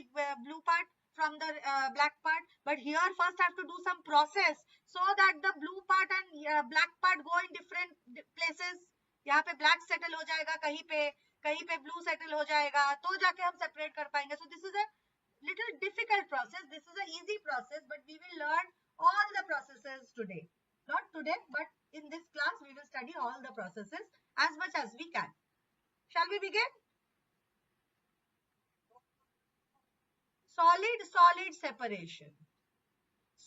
blue part from the black part. But here first I have to do some process so that the blue part and black part go in different places. यहाँ पे black settle हो जाएगा कहीं पे blue settle हो जाएगा, तो जाके हम separate कर पाएंगे. So this is a little difficult process. This is an easy process, but we will learn all the processes today. Not today, but in this class we will study all the processes as much as we can. Shall we begin? Solid separation.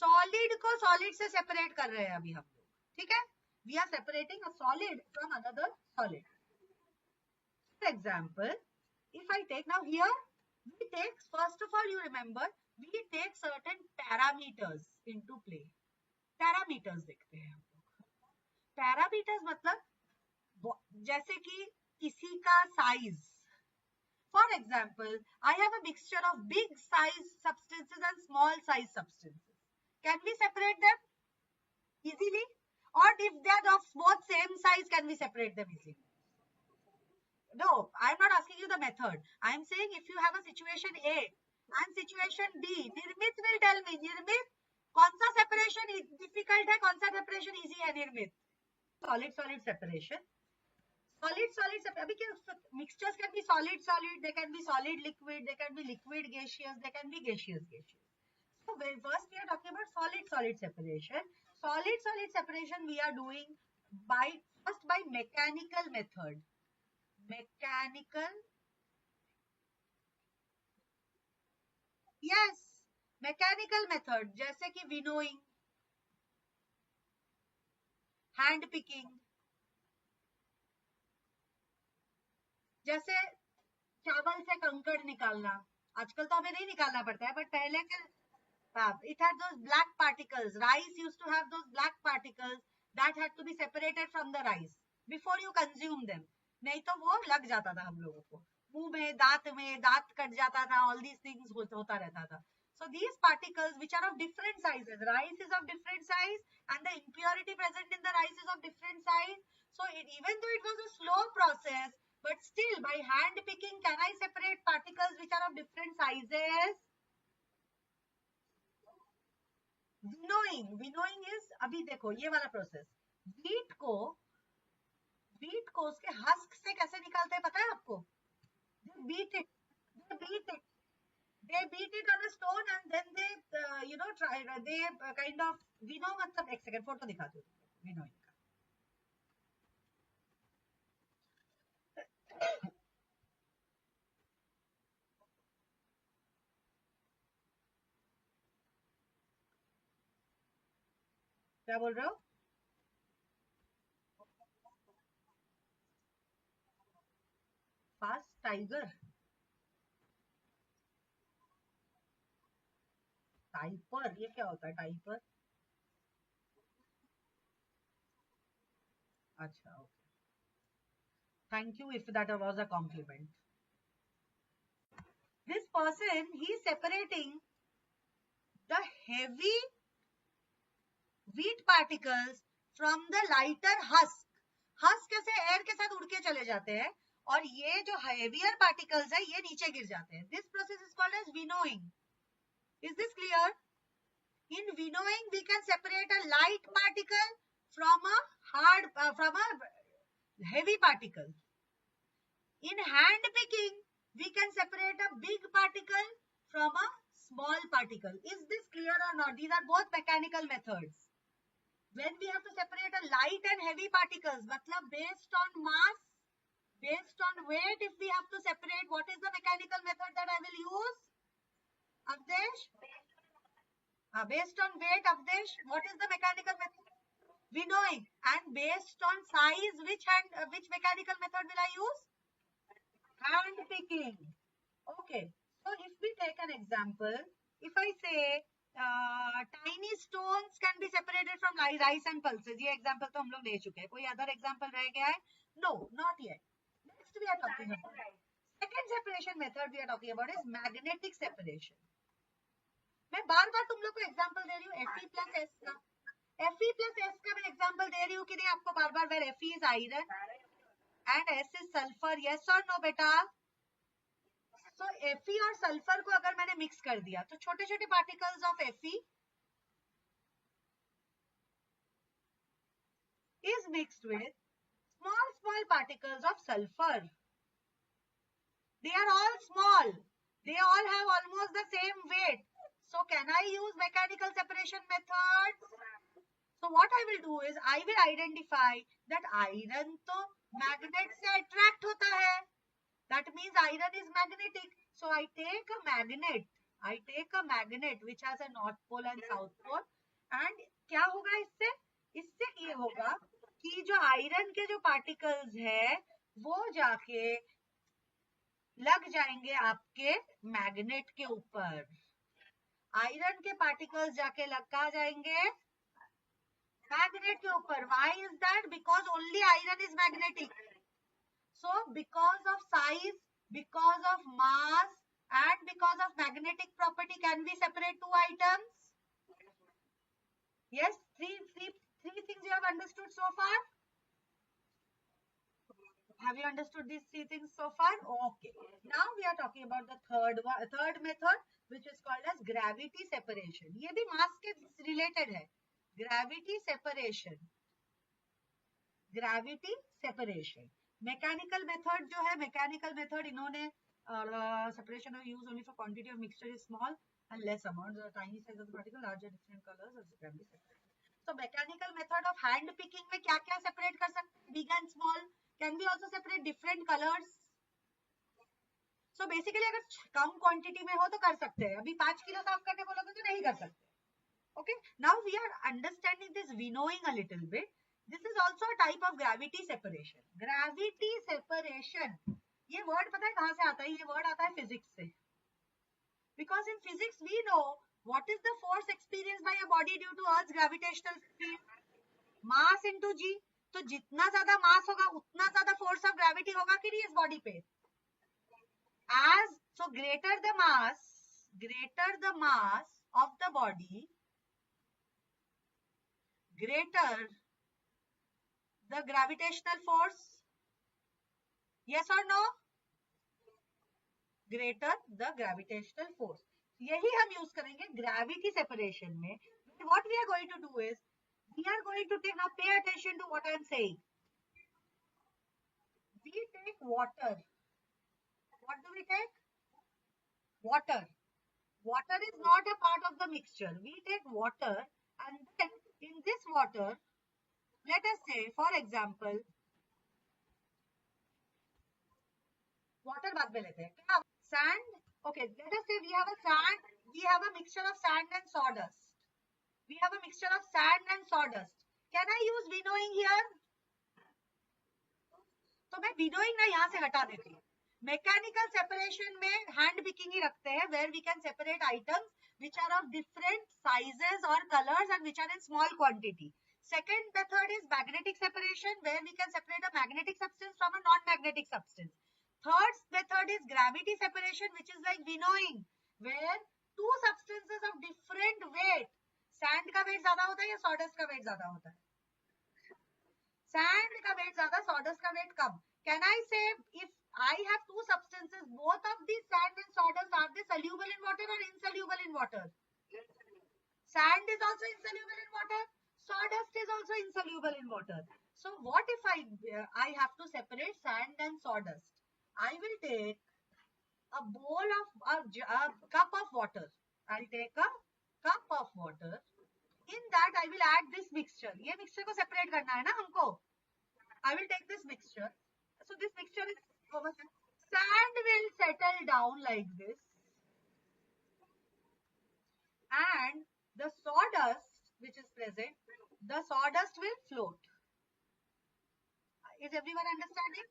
Solid को solid से separate कर रहे हैं अभी हम लोग, ठीक है? We are separating a solid from another solid. For example, if I take now here, we take, first of all, you remember, we take certain parameters into play. Parameters देखते हैं हम लोग. Parameters मतलब जैसे कि किसी का size. For example, I have a mixture of big size substances and small size substances. Can we separate them easily? Or if they are of both same size, can we separate them easily? No, I am not asking you the method. I am saying if you have a situation A and situation B, Nirmit will tell me, Nirmit, कौन सा separation difficult है, कौन सा separation easy है, Nirmit? Solid separation. Solid mixtures can be solid, they can be solid liquid, they can be liquid gaseous, they can be gaseous. So first we are talking about solid separation. Solid separation we are doing by mechanical method. Mechanical method, जैसे कि winnowing, hand picking, जैसे चावल से कंकड़ निकालना. आजकल तो हमें नहीं निकालना पड़ता है, but पहले के it had those black particles. Rice used to have those black particles that had to be separated from the rice before you consume them. नहीं तो वो लग जाता था हम लोगों को, मुंह में, दांत कट जाता था. All these things होता रहता था. So these particles which are of different sizes, rice is of different size and the impurity present in the rice is of different size. So even though it was a slow process, but still by hand picking can I separate particles which are of different sizes? Winnowing is, अभी देखो ये वाला process, wheat को beat को उसके husk से कैसे निकालते हैं पता है आपको? They beat it. They beat it. They beat it on a stone and then they, try. They kind of winnow. मतलब एक सेकंड फोटो दिखाती हूँ विनोइंग का. क्या बोल रहे हो? Fast tiger. टाइपर, ये क्या होता है टाइपर? अच्छा, okay. Thank you if that was a compliment. This person, he is separating the heavy wheat particles from the lighter husk. Husk कैसे air के साथ उड़ के चले जाते हैं और ये जो heavier particles है ये नीचे गिर जाते हैं. This process is called as winnowing. Is this clear? In winnowing, we can separate a light particle from a heavy particle. In hand picking, we can separate a big particle from a small particle. Is this clear or not? These are both mechanical methods. When we have to separate a light and heavy particles, matlab based on mass, based on weight, if we have to separate, what is the mechanical method that I will use? Avdesh? Based on weight, Avdesh, what is the mechanical method? Winnowing. And based on size, which mechanical method will I use? Hand picking. Okay. So if we take an example, if I say tiny stones can be separated from rice and pulses. ये example तो हम लोग ले चुके हैं. कोई other example रह गया है? No, not yet. Next we are talking about second separation method we are talking about is magnetic separation. मैं बार बार तुम लोग को example दे रही हूँ Fe plus S का. Fe plus S का मैं example दे रही हूँ कि नहीं आपको बार बार. Where Fe is iron and S is sulfur. Yes or no बेटा? So Fe और सल्फर को अगर मैंने मिक्स कर दिया तो छोटे छोटे particles of Fe is mixed with small particles of sulfur. They are all small. They all have almost the same weight. So can I use mechanical separation method? So what I will do is I will identify that iron तो magnet से attract होता है. That means iron is magnetic. So I take a magnet which has a north pole and south pole. And क्या होगा इससे? इससे ये होगा कि जो आयरन के जो पार्टिकल्स है वो जाके लग जाएंगे आपके मैग्नेट के ऊपर. आयरन के पार्टिकल्स जाके लगा जाएंगे मैग्नेट के ऊपर. Why is that? Because only iron is magnetic. So because of size, because of mass and because of magnetic property, can we separate two items? Yes, three things you have understood so far. Have you understood these three things so far? Okay. Now we are talking about the third method, which is called as gravity separation. ये भी mass के related है. Gravity separation. Gravity separation. Mechanical method जो है, mechanical method इन्होंने separation are used only for quantity of mixture is small and less amount. The tiny size of the particle, larger different colors also can be separated. So mechanical method of hand picking में क्या क्या separate कर सकते हैं? Big and small. Can we also separate different colors? So basically अगर कम quantity में हो तो कर सकते हैं. अभी 5 किलो साफ करने बोलोगे तो नहीं कर सकते. Okay. Now we are understanding this winnowing a little bit. This is also a type of gravity separation. Gravity separation. ये word पता है कहाँ से आता है? ये word आता है physics से. Because in physics we know what is the force experienced by a body due to Earth's gravitational field. Mass into g. तो जितना ज्यादा mass होगा उतना ज्यादा force of gravity होगा कि नहीं इस body पे? As so greater the mass of the body, greater the gravitational force. Yes or no? Greater the gravitational force. यही हम यूज करेंगे gravity separation में. What we are going to do is we are going to take now pay attention to what I am saying. we take water. What do we take? Water. Water is not a part of the mixture. We take water, and then in this water, let us say, for example, water बाद में लेते हैं क्या? Sand. Okay, let us say we have a sand. We have a mixture of sand and sawdust. We have a mixture of sand and sawdust. Can I use winnowing here? तो मैं winnowing ना यहाँ से हटा देती हूँ. Mechanical separation में hand picking ही रखते हैं, where we can separate items which are of different sizes or colors and which are in small quantity. Second method is magnetic separation, where we can separate a magnetic substance from a non-magnetic substance. Third method is gravity separation, which is like winnowing, where two substances of different weight, sand का weight ज्यादा होता है या sawdust का weight ज्यादा होता है? Sand का weight ज्यादा, sawdust का weight come. Can I say if I have two substances, both of these sand and sawdust, are they soluble in water or insoluble in water? Sand is also insoluble in water. Sawdust is also insoluble in water. So what if I have to separate sand and sawdust? I will take a bowl of a cup of water. I'll take a cup of water. In that I will add this mixture. ये mixture को separate करना है ना हमको. I will take this mixture. So this mixture is over. Sand will settle down like this, and the sawdust which is present, the sawdust will float. Is everyone understanding?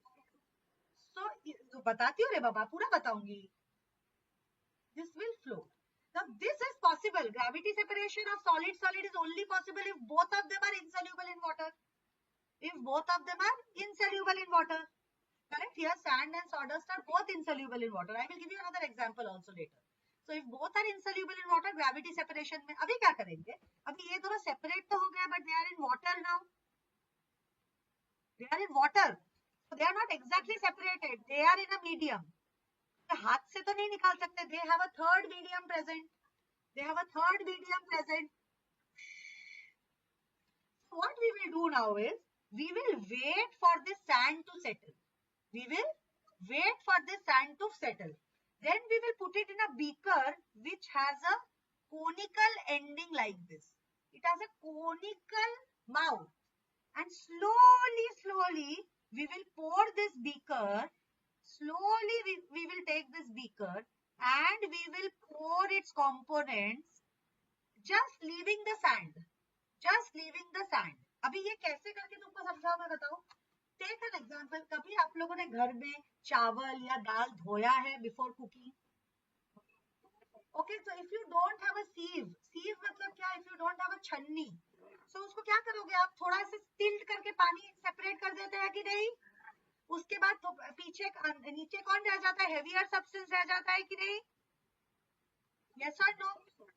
So बताती हूँ रे बाबा, पूरा बताऊंगी. This will float. Now this is possible. Gravity separation of solid is only possible if both of them are insoluble in water. If both of them are insoluble in water. Correct? Here sand and sawdust are both insoluble in water. I will give you another example also later. So if both are insoluble in water, gravity separation में अभी क्या करेंगे? अभी ये दोनों separate तो हो गया, but they are in water now. They are in water. So they are not exactly separated. They are in a medium. हाथ से तो नहीं निकाल सकते. They have a third medium present. They have a third medium present. So what we will do now is we will wait for this sand to settle. We will wait for this sand to settle. Then we will put it in a beaker which has a conical ending like this. It has a conical mouth. And slowly we will pour this beaker. Slowly we will take this beaker and we will pour its components, just leaving the sand. Just leaving the sand. अभी ये कैसे करके तुमको समझाऊं मैं बताऊं? Take an example. कभी आप लोगों ने घर में चावल या दाल धोया है before cooking? Okay, so if you don't have a sieve मतलब क्या? If you don't have a छन्नी, so उसको क्या करोगे आप? थोड़ा से tilt करके पानी separate कर देते हैं कि नहीं? उसके बाद तो पीछे नीचे कौन रह जाता है? Heavier substance रह जाता है कि नहीं? Yes or no?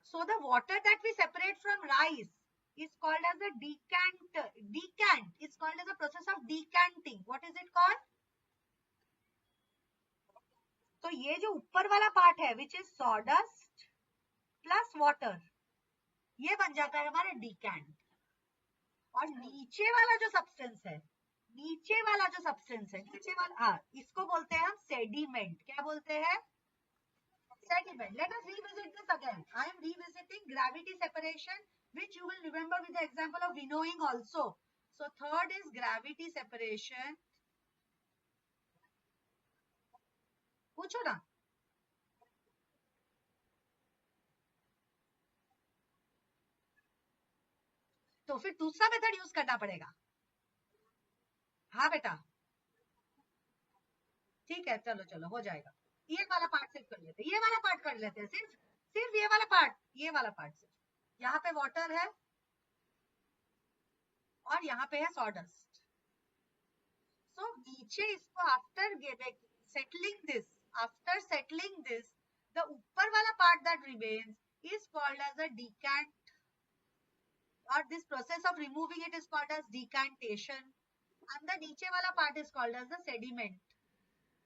So the water that we separate from rice is called as a decant. Decant is called as a process of decanting. What is it called? तो ये जो ऊपर वाला पार्ट है, which is sawdust plus water, ये बन जाता है हमारा decant. और नीचे वाला जो सब्सटेंस है, नीचे वाला इसको बोलते हैं हम सेडिमेंट. क्या बोलते हैं? Sediment. Let us revisit this again. I am revisiting gravity separation, which you will remember with the example of winnowing also. So third is gravity separation. पूछो ना. तो फिर दूसरा मेथड यूज करना पड़ेगा. हाँ बेटा, ठीक है, चलो हो जाएगा. ये वाला पार्ट सिर्फ कर लेते हैं. ये वाला पार्ट कर लेते हैं. सिर्फ ये वाला पार्ट सिर्फ. यहाँ पे वाटर है और यहाँ पे है sawdust. So नीचे इसको after settling this, the ऊपर वाला part that remains is called as a decant, or this process of removing it is called as decantation, and the नीचे वाला part is called as the sediment.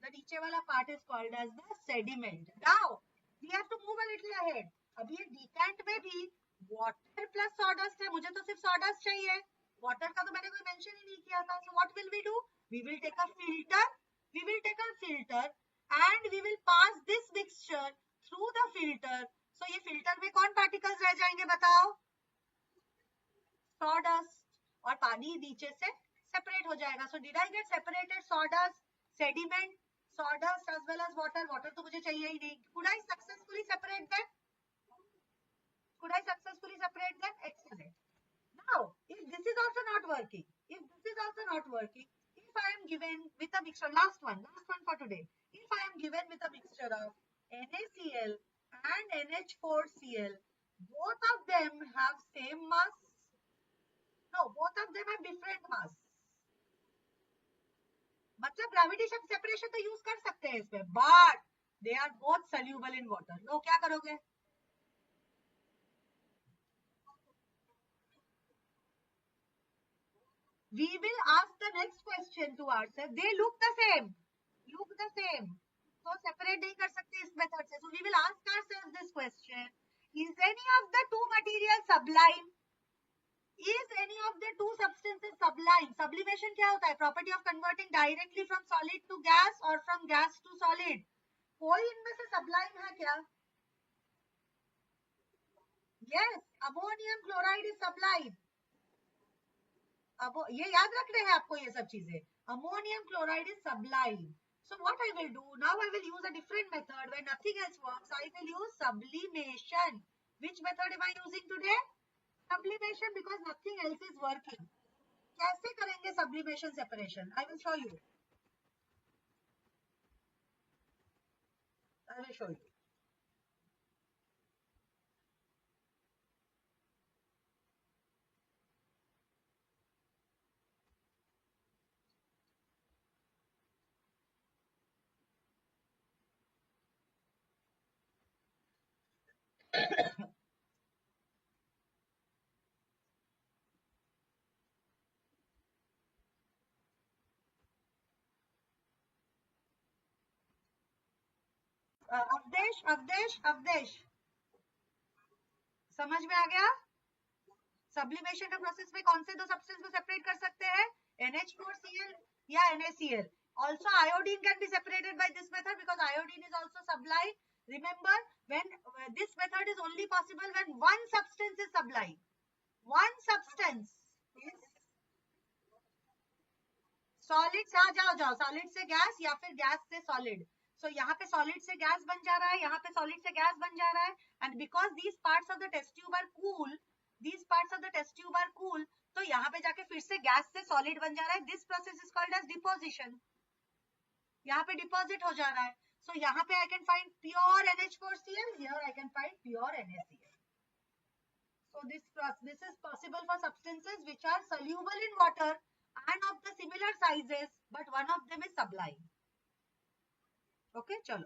The नीचे वाला part is called as the sediment. Now we have to move a little ahead. अब ये decant में भी water plus sawdust है. मुझे तो सिर्फ sawdust चाहिए. Water का तो मैंने कोई mention ही नहीं किया था. So what will we do? We will take a filter We will take a filter and we will pass this mixture through the filter. So ये filter में कौन particles रह जाएंगे बताओ? Sawdust. और पानी नीचे से separate हो जाएगा. So did I get separated sawdust, sediment, sawdust as well as water? Water तो मुझे चाहिए ही नहीं. Could I successfully separate them? Could I successfully separate them? Excellent. Now, if this is also not working, if I am given with a mixture, last one for today. If I am given with a mixture of NaCl and NH4Cl, both of them have same mass. No, both of them have different mass. मतलब gravitation separation तो use कर सकते हैं इसमें, but they are both soluble in water. No, क्या करोगे? We will ask the next question to ourselves. They look the same. So separate नहीं कर सकते इस method से. So we will ask ourselves this question: is any of the two materials sublime? Is any of the two substances sublime? Sublimation क्या होता है? Property of converting directly from solid to gas or from gas to solid. कोई इनमें से sublime है क्या? Yes, ammonium chloride is sublime. अब ये याद रखने हैं आपको ये सब चीजें. Ammonium chloride is sublime. So what I will do now, I will use a different method. When nothing else works, I will use sublimation. Which method am I using today? Sublimation, because nothing else is working. कैसे करेंगे sublimation separation? I will show you. Avdesh समझ में आ गया? Sublimation का process में कौन से दो सब्सटेंस को सेपरेट कर सकते हैं? NH4Cl या NaCl. Also iodine can be separated by this method because iodine is also sublime. Remember, when this method is only possible when one substance is sublime. One substance is solid से जाओ solid से gas या फिर gas से solid. So यहाँ पे solid से gas बन जा रहा है, यहाँ पे solid से gas बन जा रहा है, and because these parts of the test tube are cool, तो यहाँ पे जाके फिर से gas से solid बन जा रहा है. This process is called as deposition. यहाँ पे deposit हो जा रहा है. So यहाँ पे I can find pure NH4Cl, here I can find pure NaCl. So this is possible for substances which are soluble in water and of the similar sizes, but one of them is sublime. Okay, chalo.